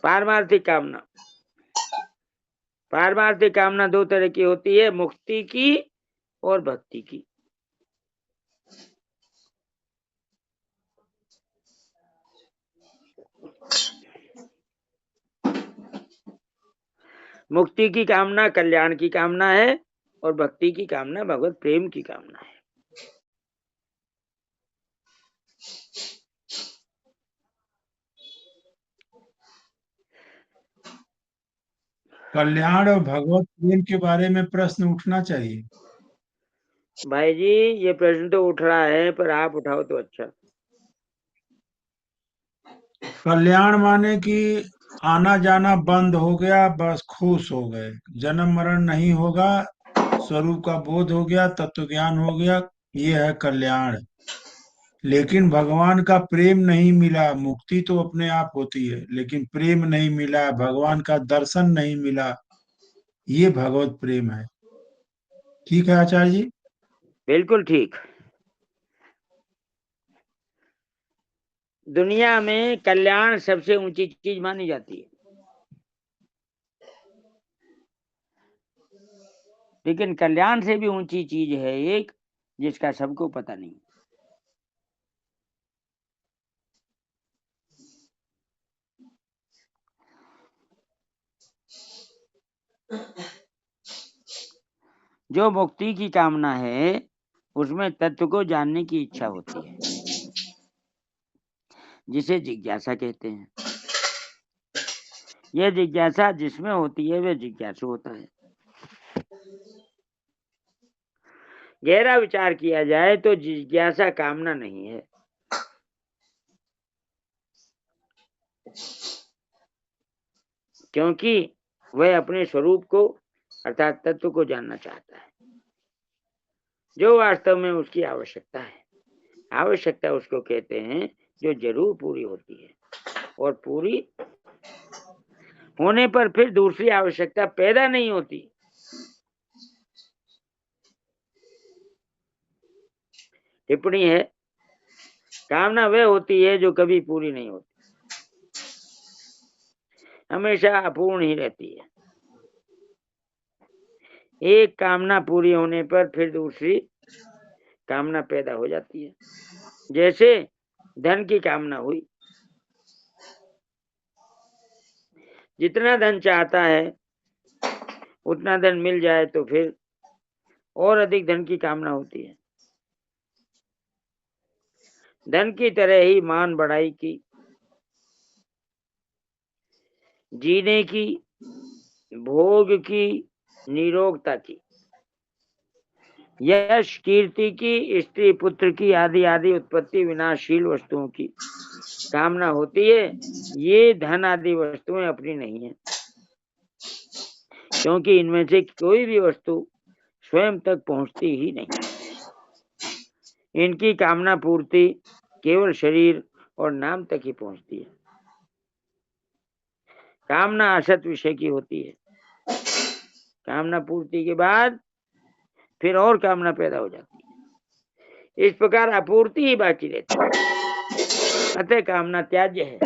Speaker 4: पारमार्थिक कामना दो तरह की होती है, मुक्ति की और भक्ति की। मुक्ति की कामना कल्याण की कामना है और भक्ति की कामना भगवत प्रेम की कामना है।
Speaker 9: कल्याण और भगवत प्रेम के बारे में प्रश्न उठना चाहिए।
Speaker 4: भाई जी, ये प्रश्न तो उठ रहा है, पर आप उठाओ तो अच्छा।
Speaker 9: कल्याण माने कि आना जाना बंद हो गया, बस खुश हो गए, जन्म मरण नहीं होगा, स्वरूप का बोध हो गया, तत्व ज्ञान हो गया, ये है कल्याण। लेकिन भगवान का प्रेम नहीं मिला। मुक्ति तो अपने आप होती है, लेकिन प्रेम नहीं मिला, भगवान का दर्शन नहीं मिला, ये भगवत प्रेम है। ठीक है आचार्य जी?
Speaker 4: बिल्कुल ठीक। दुनिया में कल्याण सबसे ऊंची चीज मानी जाती है, लेकिन कल्याण से भी ऊंची चीज है एक, जिसका सबको पता नहीं। जो मुक्ति की कामना है, उसमें तत्व को जानने की इच्छा होती है, जिसे जिज्ञासा कहते हैं। यह जिज्ञासा जिसमें होती है वह जिज्ञासु होता है। गहरा विचार किया जाए तो जिज्ञासा कामना नहीं है, क्योंकि वह अपने स्वरूप को अर्थात तत्व को जानना चाहता है, जो वास्तव में उसकी आवश्यकता है। आवश्यकता उसको कहते हैं जो जरूर पूरी होती है, और पूरी होने पर फिर दूसरी आवश्यकता पैदा नहीं होती। टिप्पणी है, कामना वह होती है जो कभी पूरी नहीं होती, हमेशा अपूर्ण ही रहती है। एक कामना पूरी होने पर फिर दूसरी कामना पैदा हो जाती है। जैसे धन की कामना हुई, जितना धन चाहता है उतना धन मिल जाए तो फिर और अधिक धन की कामना होती है। धन की तरह ही मान बढ़ाई की, जीने की, भोग की, निरोगता की, यश कीर्ति की, स्त्री पुत्र की आदि आदि उत्पत्ति विनाशशील वस्तुओं की कामना होती है। ये धन आदि वस्तुएं अपनी नहीं है, क्योंकि इनमें से कोई भी वस्तु स्वयं तक पहुंचती ही नहीं। इनकी कामना पूर्ति केवल शरीर और नाम तक ही पहुंचती है। कामना असत विषय की होती है। कामना पूर्ति के बाद फिर और कामना पैदा हो जाती है। इस प्रकार अपूर्ति ही बाकी रहती है। अतः कामना त्याज्य है।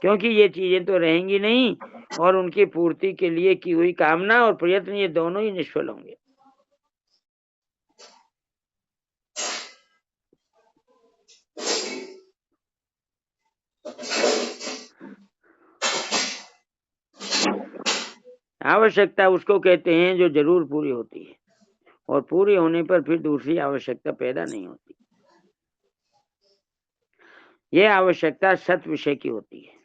Speaker 4: क्योंकि ये चीजें तो रहेंगी नहीं, और उनकी पूर्ति के लिए की हुई कामना और प्रयत्न ये दोनों ही निष्फल होंगे। आवश्यकता उसको कहते हैं जो जरूर पूरी होती है, और पूरी होने पर फिर दूसरी आवश्यकता पैदा नहीं होती। यह आवश्यकता सत विषय की होती है।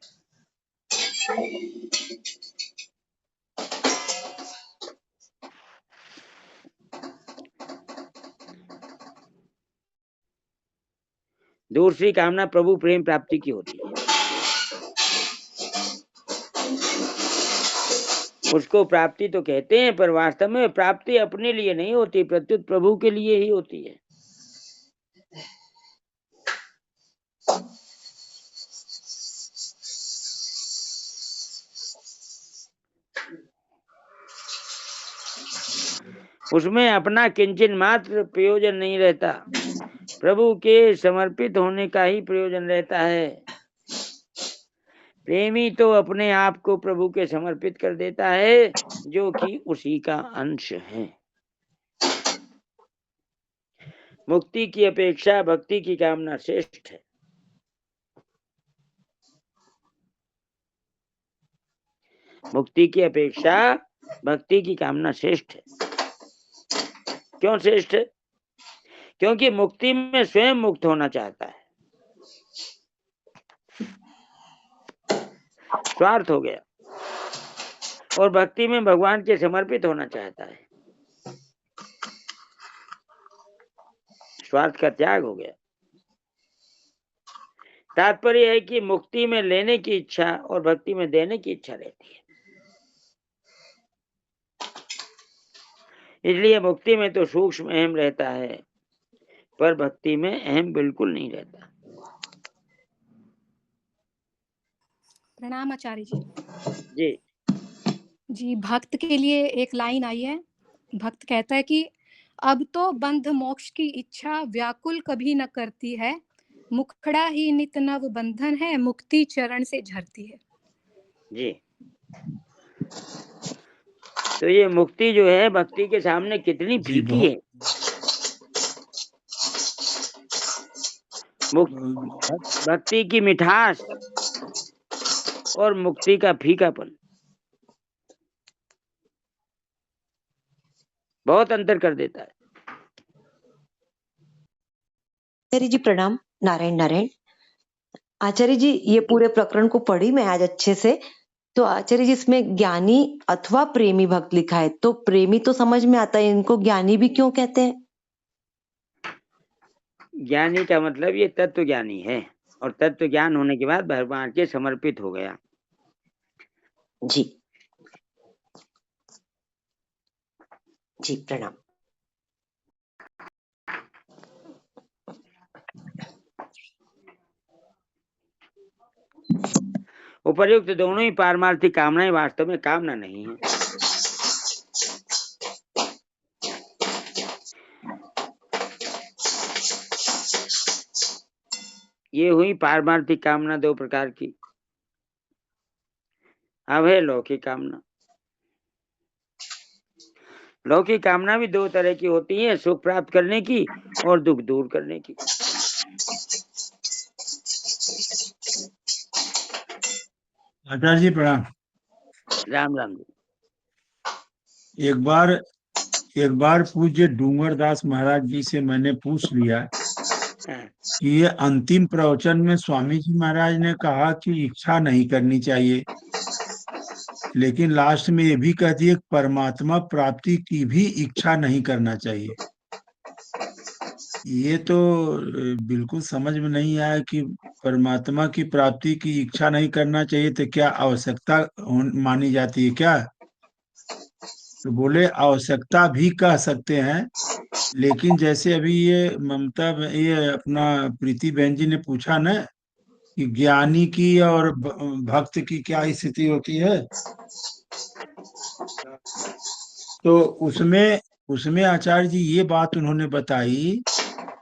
Speaker 4: दूसरी कामना प्रभु प्रेम प्राप्ति की होती है। उसको प्राप्ति तो कहते हैं, पर वास्तव में प्राप्ति अपने लिए नहीं होती, प्रत्युत प्रभु के लिए ही होती है। उसमें अपना किंचन मात्र प्रयोजन नहीं रहता, प्रभु के समर्पित होने का ही प्रयोजन रहता है। प्रेमी तो अपने आप को प्रभु के समर्पित कर देता है, जो कि उसी का अंश है। मुक्ति की अपेक्षा भक्ति की कामना श्रेष्ठ है। मुक्ति की अपेक्षा भक्ति की कामना श्रेष्ठ है। क्यों श्रेष्ठ है? क्योंकि मुक्ति में स्वयं मुक्त होना चाहता है, स्वार्थ हो गया, और भक्ति में भगवान के समर्पित होना चाहता है, स्वार्थ का त्याग हो गया। तात्पर्य है कि मुक्ति में लेने की इच्छा और भक्ति में देने की इच्छा रहती है। इसलिए मुक्ति में तो सूक्ष्म अहम रहता है, पर भक्ति में अहम बिल्कुल नहीं रहता।
Speaker 11: प्रणाम आचार्य जी।
Speaker 4: जी
Speaker 11: जी, भक्त के लिए एक लाइन आई है। भक्त कहता है कि अब तो बंध मोक्ष की इच्छा व्याकुल कभी न करती है, मुखड़ा ही नित नव बंधन है, मुक्ति चरण से झरती है।
Speaker 4: जी, तो ये मुक्ति जो है भक्ति के सामने कितनी फीकी है। भक्ति की मिठास और मुक्ति का फीकापन, बहुत अंतर कर देता है।
Speaker 12: आचार्य जी प्रणाम। नारायण नारायण। आचार्य जी, ये पूरे प्रकरण को पढ़ी मैं आज अच्छे से। तो आचार्य जी, इसमें ज्ञानी अथवा प्रेमी भक्त लिखा है, तो प्रेमी तो समझ में आता है, इनको ज्ञानी भी क्यों कहते हैं?
Speaker 4: ज्ञानी का मतलब ये तत्व ज्ञानी है, और तत्व ज्ञान होने के बाद भगवान के समर्पित हो गया।
Speaker 12: जी जी प्रणाम।
Speaker 4: उपर्युक्त दोनों ही पारमार्थिक कामनाएं वास्तव में कामना नहीं है। ये हुई पारमार्थिक कामना दो प्रकार की। अब है लौकिक कामना। लौकिक कामना भी दो तरह की होती है, सुख प्राप्त करने की और दुख दूर करने की।
Speaker 9: आचार्य जी प्रणाम।
Speaker 4: राम राम जी।
Speaker 9: एक बार पूज्य डूंगरदास महाराज जी से मैंने पूछ लिया कि ये अंतिम प्रवचन में स्वामी जी महाराज ने कहा कि इच्छा नहीं करनी चाहिए, लेकिन लास्ट में ये भी कह दिए परमात्मा प्राप्ति की भी इच्छा नहीं करना चाहिए। ये तो बिल्कुल समझ में नहीं आया कि परमात्मा की प्राप्ति की इच्छा नहीं करना चाहिए तो क्या आवश्यकता मानी जाती है क्या? तो बोले आवश्यकता भी कह सकते हैं, लेकिन जैसे अभी ये ये अपना प्रीति बहन जी ने पूछा ना कि ज्ञानी की और भक्त की क्या स्थिति होती है, तो उसमें आचार्य जी ये बात उन्होंने बताई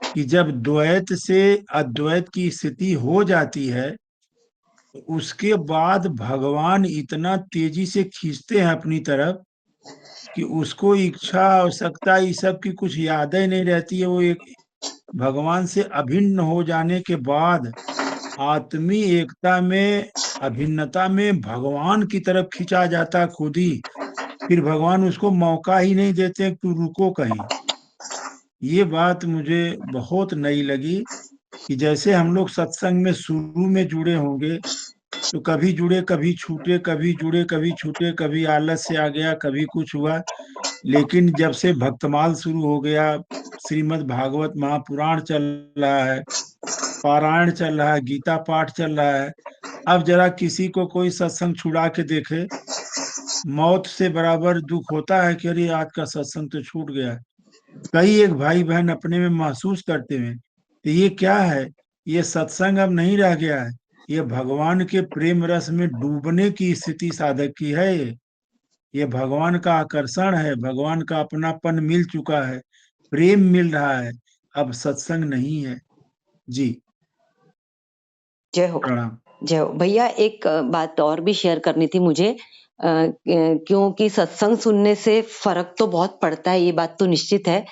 Speaker 9: कि जब द्वैत से अद्वैत की स्थिति हो जाती है, तो उसके बाद भगवान इतना तेजी से खींचते हैं अपनी तरफ कि उसको इच्छा आवश्यकता ये सब की कुछ याद ही नहीं रहती है। वो एक भगवान से अभिन्न हो जाने के बाद आत्मी एकता में, अभिन्नता में भगवान की तरफ खिंचा जाता खुद ही, फिर भगवान उसको मौका ही नहीं देते तू रुको कहीं। ये बात मुझे बहुत नई लगी कि जैसे हम लोग सत्संग में शुरू में जुड़े होंगे तो कभी जुड़े कभी छूटे, कभी जुड़े कभी छूटे, कभी आलस से आ गया, कभी कुछ हुआ। लेकिन जब से भक्तमाल शुरू हो गया, श्रीमद् भागवत महापुराण चल रहा है, पारायण चल रहा है, गीता पाठ चल रहा है, अब जरा किसी को कोई सत्संग छुड़ा के देखे, मौत से बराबर दुख होता है कि अरे आज का सत्संग तो छूट गया। कई एक भाई बहन अपने में महसूस करते हैं, तो ये क्या है, ये सत्संग अब नहीं रह गया है, ये भगवान के प्रेम रस में डूबने की स्थिति साधक की है। ये भगवान का आकर्षण है, भगवान का अपनापन मिल चुका है, प्रेम मिल रहा है, अब सत्संग नहीं है। जी
Speaker 12: जय हो।
Speaker 9: प्रणाम।
Speaker 12: जय हो भैया। एक बात और भी शेयर करनी थी मुझे, क्योंकि सत्संग सुनने से फर्क तो बहुत पड़ता है, ये बात तो निश्चित है।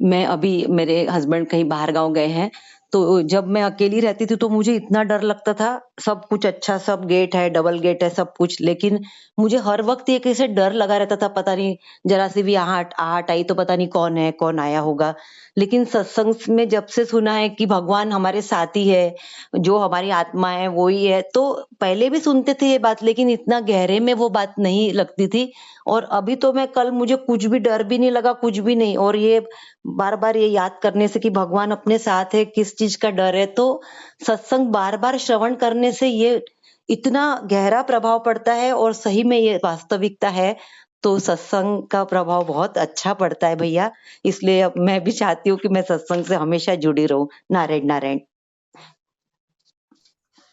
Speaker 12: मैं अभी, मेरे हस्बैंड कहीं बाहर गांव गए हैं, तो जब मैं अकेली रहती थी तो मुझे इतना डर लगता था। सब कुछ अच्छा, सब गेट है, डबल गेट है, सब कुछ, लेकिन मुझे हर वक्त ये कैसे डर लगा रहता था, पता नहीं जरा सी भी आहट आई तो पता नहीं कौन है, कौन आया होगा। लेकिन सत्संग में जब से सुना है कि भगवान हमारे साथी है, जो हमारी आत्मा है वो ही है, तो पहले भी सुनते थे ये बात, लेकिन इतना गहरे में वो बात नहीं लगती थी। और अभी तो मैं कल, मुझे कुछ भी डर भी नहीं लगा, कुछ भी नहीं। और ये बार बार ये याद करने से कि भगवान अपने साथ है, किस चीज का डर है, तो सत्संग बार बार श्रवण करने से ये इतना गहरा प्रभाव पड़ता है, और सही में ये वास्तविकता है। तो सत्संग का प्रभाव बहुत अच्छा पड़ता है भैया, इसलिए अब मैं भी चाहती हूँ कि मैं सत्संग से हमेशा जुड़ी रहूं। नारायण नारायण।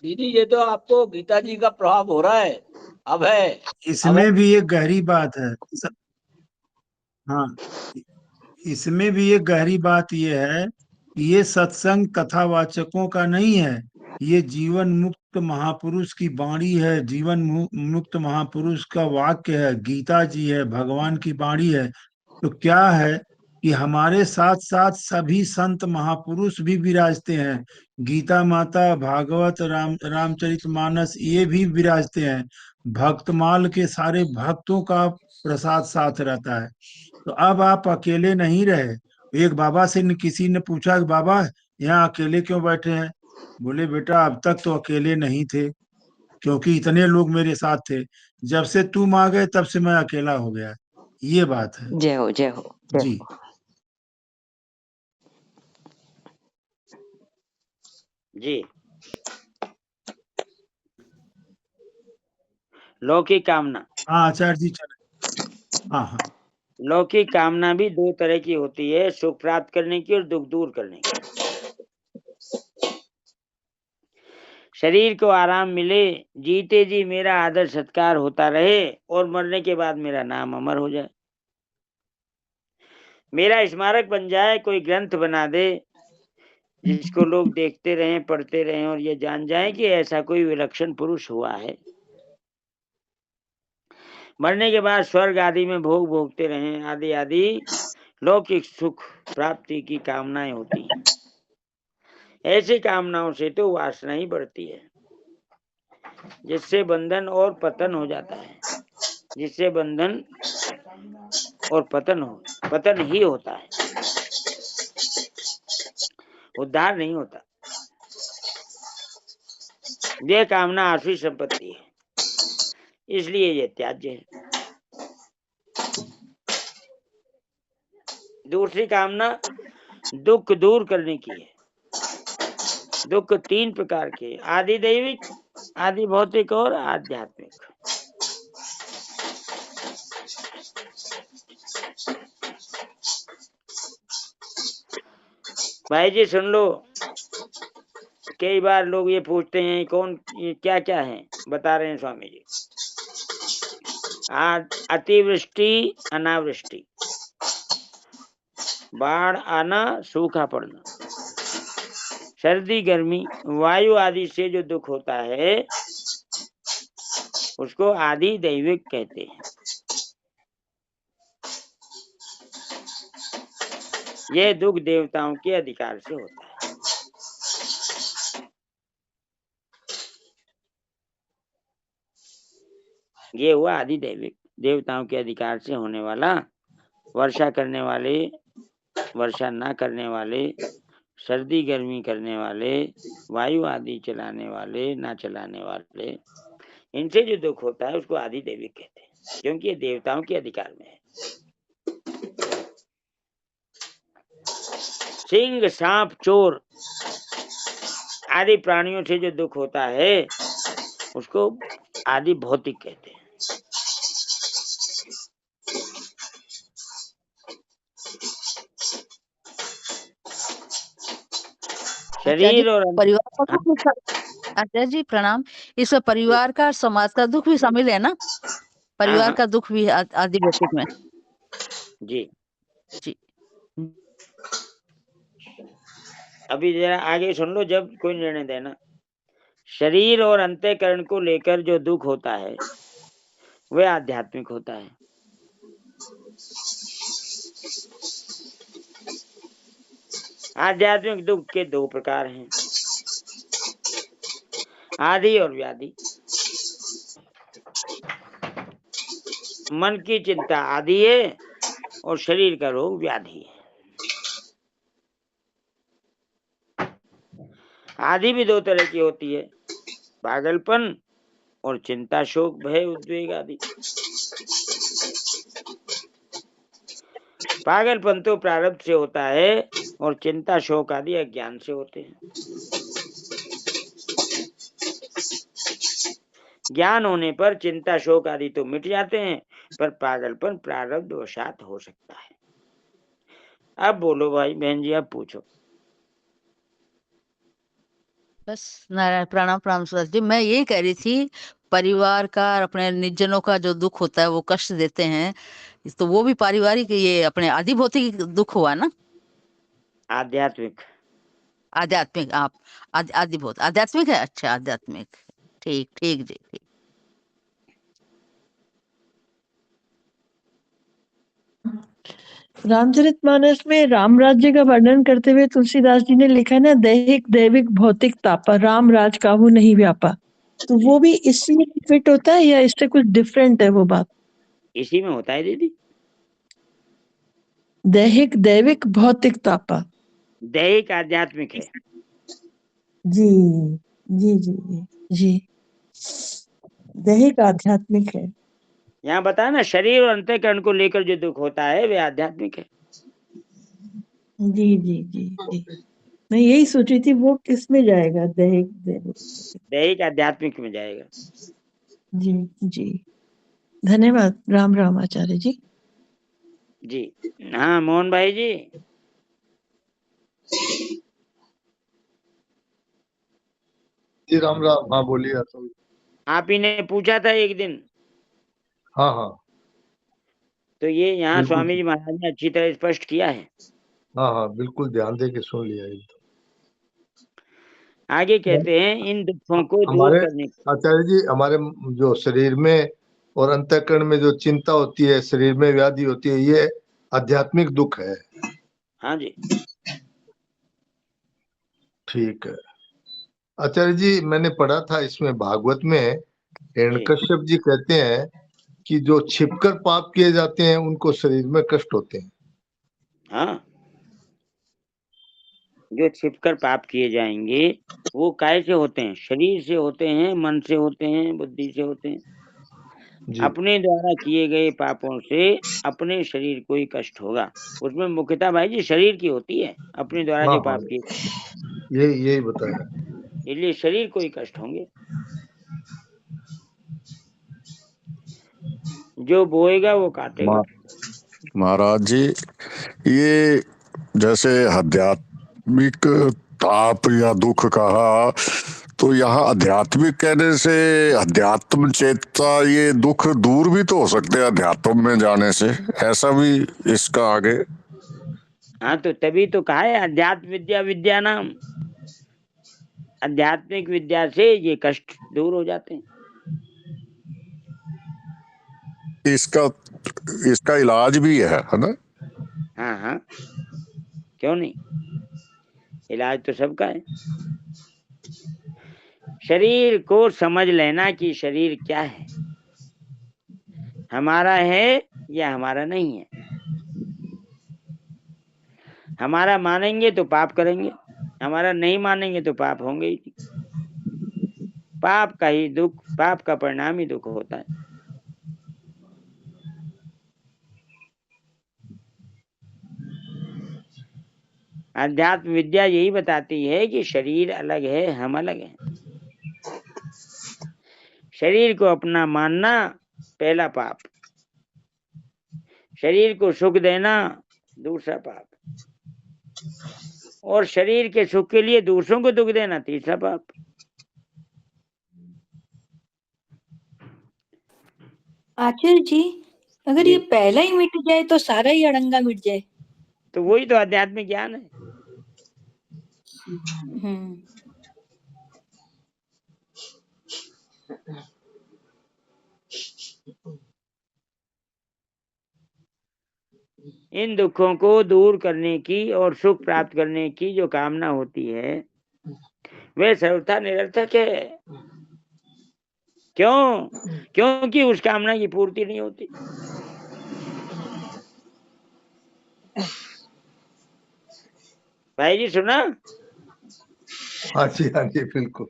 Speaker 13: दीदी, ये तो आपको गीता जी का प्रभाव हो रहा है, अब है।
Speaker 9: इसमें भी एक गहरी बात है। हाँ, इसमें भी एक गहरी बात यह है कि ये सत्संग कथावाचकों का नहीं है, ये जीवन मुक्त महापुरुष की वाणी है, जीवन मुक्त महापुरुष का वाक्य है, गीता जी है, भगवान की वाणी है। तो क्या है कि हमारे साथ साथ सभी संत महापुरुष भी विराजते हैं, गीता माता, भागवत, रामचरितमानस, ये भी विराजते हैं। भक्तमाल के सारे भक्तों का प्रसाद साथ रहता है। तो अब आप अकेले नहीं रहे। एक बाबा से किसी ने पूछा कि बाबा यहाँ अकेले क्यों बैठे हैं? बोले बेटा अब तक तो अकेले नहीं थे, क्योंकि इतने लोग मेरे साथ थे, जब से तुम आ गए तब से मैं अकेला हो गया। ये बात है।
Speaker 12: जय हो, जय हो, जय
Speaker 9: जी।
Speaker 12: हो।
Speaker 4: जी, लौकिक कामना।
Speaker 9: हाँ आचार्य जी चले। हाँ हाँ।
Speaker 4: लौकिक कामना भी दो तरह की होती है, सुख प्राप्त करने की और दुख दूर करने की। शरीर को आराम मिले, जीते जी मेरा आदर सत्कार होता रहे, और मरने के बाद मेरा नाम अमर हो जाए, मेरा स्मारक बन जाए, कोई ग्रंथ बना दे जिसको लोग देखते रहें, पढ़ते रहें, और ये जान जाएं कि ऐसा कोई विलक्षण पुरुष हुआ है। मरने के बाद स्वर्ग आदि में भोग भोगते रहें, आदि आदि लौकिक सुख प्राप्ति की कामनाएं होती हैं। ऐसी कामनाओं से तो वासना ही बढ़ती है, जिससे बंधन और पतन हो जाता है, जिससे बंधन और पतन ही होता है, उद्धार नहीं होता। यह कामना आसुरी संपत्ति है, इसलिए यह त्याज्य है। दूसरी कामना दुख दूर करने की है। दुख तीन प्रकार के, आदि दैविक, आदि भौतिक और आध्यात्मिक। भाई जी सुन लो, कई बार लोग ये पूछते हैं कौन, ये क्या क्या है, बता रहे हैं स्वामी जी। अतिवृष्टि, अनावृष्टि, बाढ़ आना, सूखा पड़ना, सर्दी गर्मी, वायु आदि से जो दुख होता है उसको आदि दैविक कहते हैं। यह दुख देवताओं के अधिकार से होता है। ये हुआ आदि दैविक, देवताओं के अधिकार से होने वाला। वर्षा करने वाले, वर्षा ना करने वाले, सर्दी गर्मी करने वाले, वायु आदि चलाने वाले, ना चलाने वाले, इनसे जो दुख होता है उसको आदि दैविक कहते हैं, क्योंकि ये देवताओं के अधिकार में है। सिंह, सांप, चोर आदि प्राणियों से जो दुख होता है उसको आदि भौतिक कहते हैं। शरीर और
Speaker 10: परिवार का दुख आचार्य जी प्रणाम। इसमें परिवार का समाज का दुख भी शामिल है ना? परिवार का दुख भी आदि भौतिक में।
Speaker 4: जी
Speaker 10: जी
Speaker 4: अभी जरा आगे सुन लो, जब कोई निर्णय देना। शरीर और अंतःकरण को लेकर जो दुख होता है वह आध्यात्मिक होता है। आध्यात्मिक दुख के दो प्रकार हैं, आदि और व्याधि। मन की चिंता आदि है और शरीर का रोग व्याधि है। आदि भी दो तरह की होती है, पागलपन और चिंता, शोक, भय, उद्वेग आदि। पागलपन तो प्रारब्ध से होता है और चिंता, शोक आदि अज्ञान से होते हैं। ज्ञान होने पर चिंता, शोक आदि तो मिट जाते हैं, पर पागलपन प्रारब्ध वशात हो सकता है। अब बोलो भाई बहन जी, अब पूछो।
Speaker 10: बस नारायण प्रणाम प्रणाम सुरेश जी। मैं यही कह रही थी, परिवार का और अपने निजनों का जो दुख होता है वो कष्ट देते हैं, तो वो भी पारिवारिक ये अपने आदि भौतिक दुख हुआ ना?
Speaker 4: आध्यात्मिक
Speaker 10: आध्यात्मिक आप आदि भौत आध्यात्मिक है। अच्छा आध्यात्मिक, ठीक ठीक जी ठीक।
Speaker 14: रामचरितमानस में राम राज्य का वर्णन करते हुए तुलसीदास जी ने लिखा है ना, दैहिक दैविक भौतिक तापा, राम राज काहू नहीं व्यापा। तो वो भी इसी में फिट होता है या इससे कुछ डिफरेंट है वो बात?
Speaker 4: इसी में होता है दीदी।
Speaker 14: दैहिक दैविक भौतिक तापा,
Speaker 4: दैहिक आध्यात्मिक है।
Speaker 14: जी जी जी जी, दैहिक आध्यात्मिक है।
Speaker 4: यहाँ बताया ना, शरीर और अंतःकरण को लेकर जो दुख होता है वे आध्यात्मिक है।
Speaker 14: जी जी जी जी, मैं यही सोच रही थी वो किस में जाएगा, दैहिक दैविक?
Speaker 4: दैहिक आध्यात्मिक में जाएगा।
Speaker 14: जी जी, धन्यवाद। राम राम आचार्य जी।
Speaker 4: जी हाँ मोहन भाई जी।
Speaker 8: जी राम राम। हाँ बोलिए अतुल।
Speaker 4: आप ही ने पूछा था एक दिन,
Speaker 8: हाँ हाँ
Speaker 4: तो ये यहाँ
Speaker 8: बिल्कुल।
Speaker 4: स्वामी जी महाराज ने अच्छी तरह स्पष्ट किया है।
Speaker 8: हाँ हाँ बिल्कुल ध्यान दे के सुन लिया एकदम।
Speaker 4: आगे कहते हैं, इन दुखों को दूर
Speaker 8: हमारे
Speaker 4: करने
Speaker 8: आचार्य जी, हमारे जो शरीर में और अंतःकरण में जो चिंता होती है, शरीर में व्याधि होती है, ये आध्यात्मिक दुख है।
Speaker 4: हाँ जी
Speaker 8: ठीक है आचार्य जी, मैंने पढ़ा था इसमें भागवत में हिरण्यकश्यप जी कहते हैं कि जो छिपकर पाप किए जाते हैं उनको शरीर में कष्ट होते हैं।
Speaker 4: हाँ, जो छिपकर पाप किए जाएंगे वो काय से होते हैं? शरीर से होते हैं, मन से होते हैं, बुद्धि से होते हैं।
Speaker 8: जी
Speaker 4: अपने द्वारा किए गए पापों से अपने शरीर को ही कष्ट होगा। उसमें मुख्यतः भाई जी शरीर की होती है, अपने द्वारा
Speaker 8: हाँ
Speaker 4: जो
Speaker 8: हाँ,
Speaker 4: पाप किए,
Speaker 8: यही बताया।
Speaker 4: इसलिए शरीर को ही कष्ट होंगे। जो बोएगा वो काटेगा।
Speaker 15: महाराज जी, ये जैसे आध्यात्मिक ताप या दुख कहा, तो यहाँ आध्यात्मिक कहने से अध्यात्म चेतता, ये दुख दूर भी तो हो सकते हैं अध्यात्म में जाने से, ऐसा भी इसका आगे।
Speaker 4: हाँ, तो तभी तो कहा है अध्यात्म विद्या विद्या नाम। आध्यात्मिक विद्या से ये कष्ट दूर हो जाते हैं।
Speaker 15: इसका इलाज भी है ना?
Speaker 4: हाँ हाँ, क्यों नहीं, इलाज तो सबका है। शरीर को समझ लेना कि शरीर क्या है, हमारा है या हमारा नहीं है। हमारा मानेंगे तो पाप करेंगे, हमारा नहीं मानेंगे तो पाप होंगे ही नहीं। पाप का ही दुख, पाप का परिणाम ही दुख होता है। अध्यात्म विद्या यही बताती है कि शरीर अलग है, हम अलग हैं। शरीर को अपना मानना पहला पाप, शरीर को सुख देना दूसरा पाप, और शरीर के सुख के लिए दूसरों को दुख देना तीसरा पाप।
Speaker 16: आचार्य जी, अगर
Speaker 4: जी।
Speaker 16: ये पहला ही मिट जाए तो सारा ही अड़ंगा मिट जाए।
Speaker 4: तो वही तो आध्यात्मिक ज्ञान है। इन दुखों को दूर करने की और सुख प्राप्त करने की जो कामना होती है वह सर्वथा निरर्थक है। क्यों? क्योंकि उस कामना की पूर्ति नहीं होती। भाई जी सुना?
Speaker 8: हाँ जी बिल्कुल।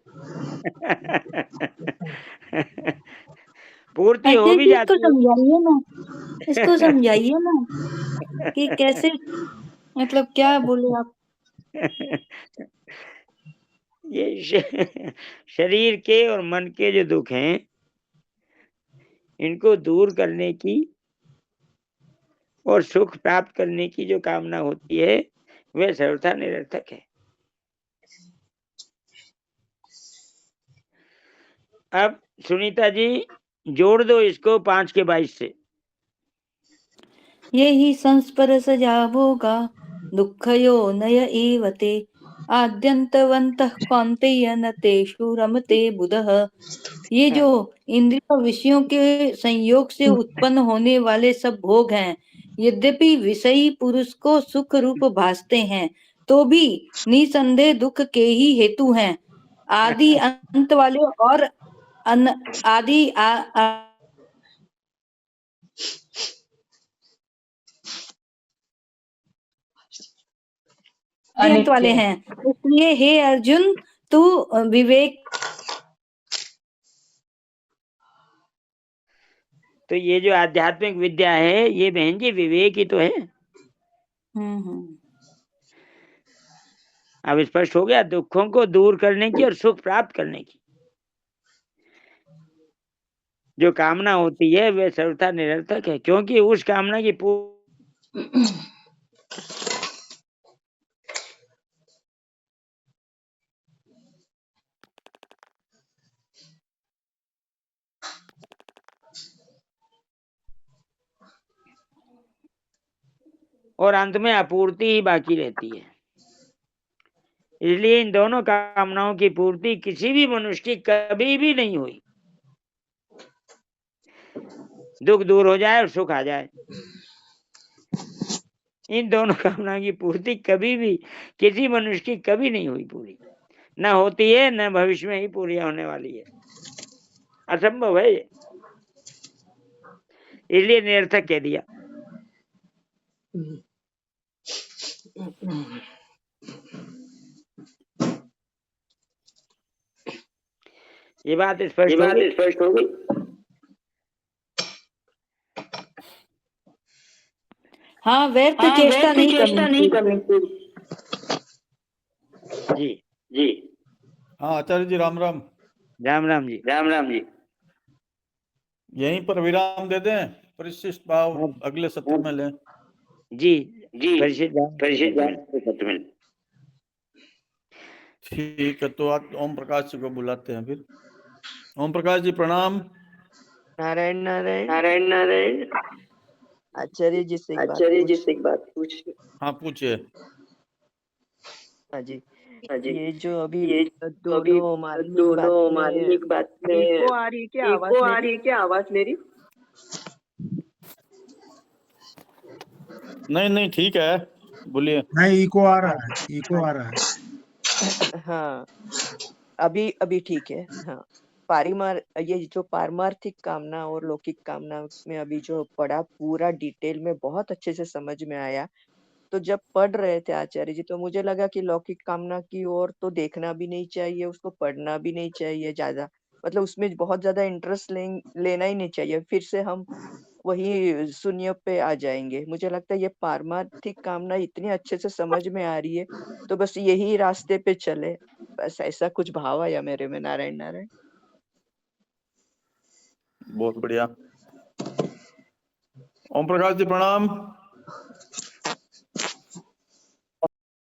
Speaker 4: पूर्ति हो भी
Speaker 16: इसको
Speaker 4: जाती है।
Speaker 16: समझाइए ना, इसको समझाइए ना कि कैसे, मतलब क्या बोले आप।
Speaker 4: ये शरीर के और मन के जो दुख हैं, इनको दूर करने की और सुख प्राप्त करने की जो कामना होती है वह सर्वथा निरर्थक है। अब सुनीता जी जोड़ दो इसको 5 के 22 से।
Speaker 16: ये ही संस्पर्श जावोगा दुःखयो नय एवते आद्यन्तवन्तः कौन्तेय न तेषु रमते बुधः। ये जो इंद्रिय विषयों के संयोग से उत्पन्न होने वाले सब भोग हैं, यद्यपि विषयी पुरुष को सुख रूप भासते हैं तो भी निसंदेह दुख के ही हेतु हैं। आदि अंत वाले और आदि अंत वाले हैं। इसलिए हे अर्जुन, तू विवेक।
Speaker 4: तो ये जो आध्यात्मिक विद्या है ये बहन जी विवेक ही तो है। अब स्पष्ट हो गया, दुखों को दूर करने की और सुख प्राप्त करने की जो कामना होती है वह सर्वथा निरर्थक है, क्योंकि उस कामना की और अंत में अपूर्ति ही बाकी रहती है। इसलिए इन दोनों कामनाओं की पूर्ति किसी भी मनुष्य की कभी भी नहीं हुई। दुख दूर हो जाए और सुख आ जाए, इन दोनों कामनाओं की पूर्ति कभी भी किसी मनुष्य की कभी नहीं हुई पूरी, न होती है न भविष्य में ही पूरी होने वाली है, असंभव है। इसलिए निरर्थक कह दिया। ये बात स्पष्ट हो गई।
Speaker 16: हाँ, व्यर्थ चेष्टा नहीं करनी।
Speaker 4: जी जी
Speaker 3: हाँ आचार्य जी राम राम।
Speaker 4: राम राम जी।
Speaker 3: राम राम जी। यहीं पर विराम दे दें, परिशिष्ट भाव अगले सत्र में लें।
Speaker 4: जी जी परिशिष्ट सत्र में।
Speaker 3: ठीक है, तो आज ओम प्रकाश जी को बुलाते हैं फिर। ओम प्रकाश जी प्रणाम।
Speaker 17: नारायण नारायण।
Speaker 3: नारायण नारायण।
Speaker 17: आचार्य जी से एक बात पूछ।
Speaker 3: हाँ पूछिए।
Speaker 17: हाँ जी, ये जो अभी दोनों मार्मिक बात में इको आ रही है क्या आवाज मेरी?
Speaker 3: नहीं ठीक है, बोलिए।
Speaker 9: नहीं, इको आ रहा है।
Speaker 17: हाँ अभी ठीक है। हाँ, ये जो पारमार्थिक कामना और लौकिक कामना में अभी जो पढ़ा पूरा डिटेल में बहुत अच्छे से समझ में आया। तो जब पढ़ रहे थे आचार्य जी तो मुझे लगा कि लौकिक कामना की ओर तो देखना भी नहीं चाहिए, उसको पढ़ना भी नहीं चाहिए ज्यादा, मतलब उसमें बहुत ज्यादा इंटरेस्ट लेना ही नहीं चाहिए, फिर से हम वही शून्य पे आ जाएंगे। मुझे लगता है ये पारमार्थिक कामना इतनी अच्छे से समझ में आ रही है, तो बस यही रास्ते पे चले, बस ऐसा कुछ भाव आया मेरे में। नारायण नारायण।
Speaker 3: बहुत बढ़िया। ओम प्रकाश जी प्रणाम।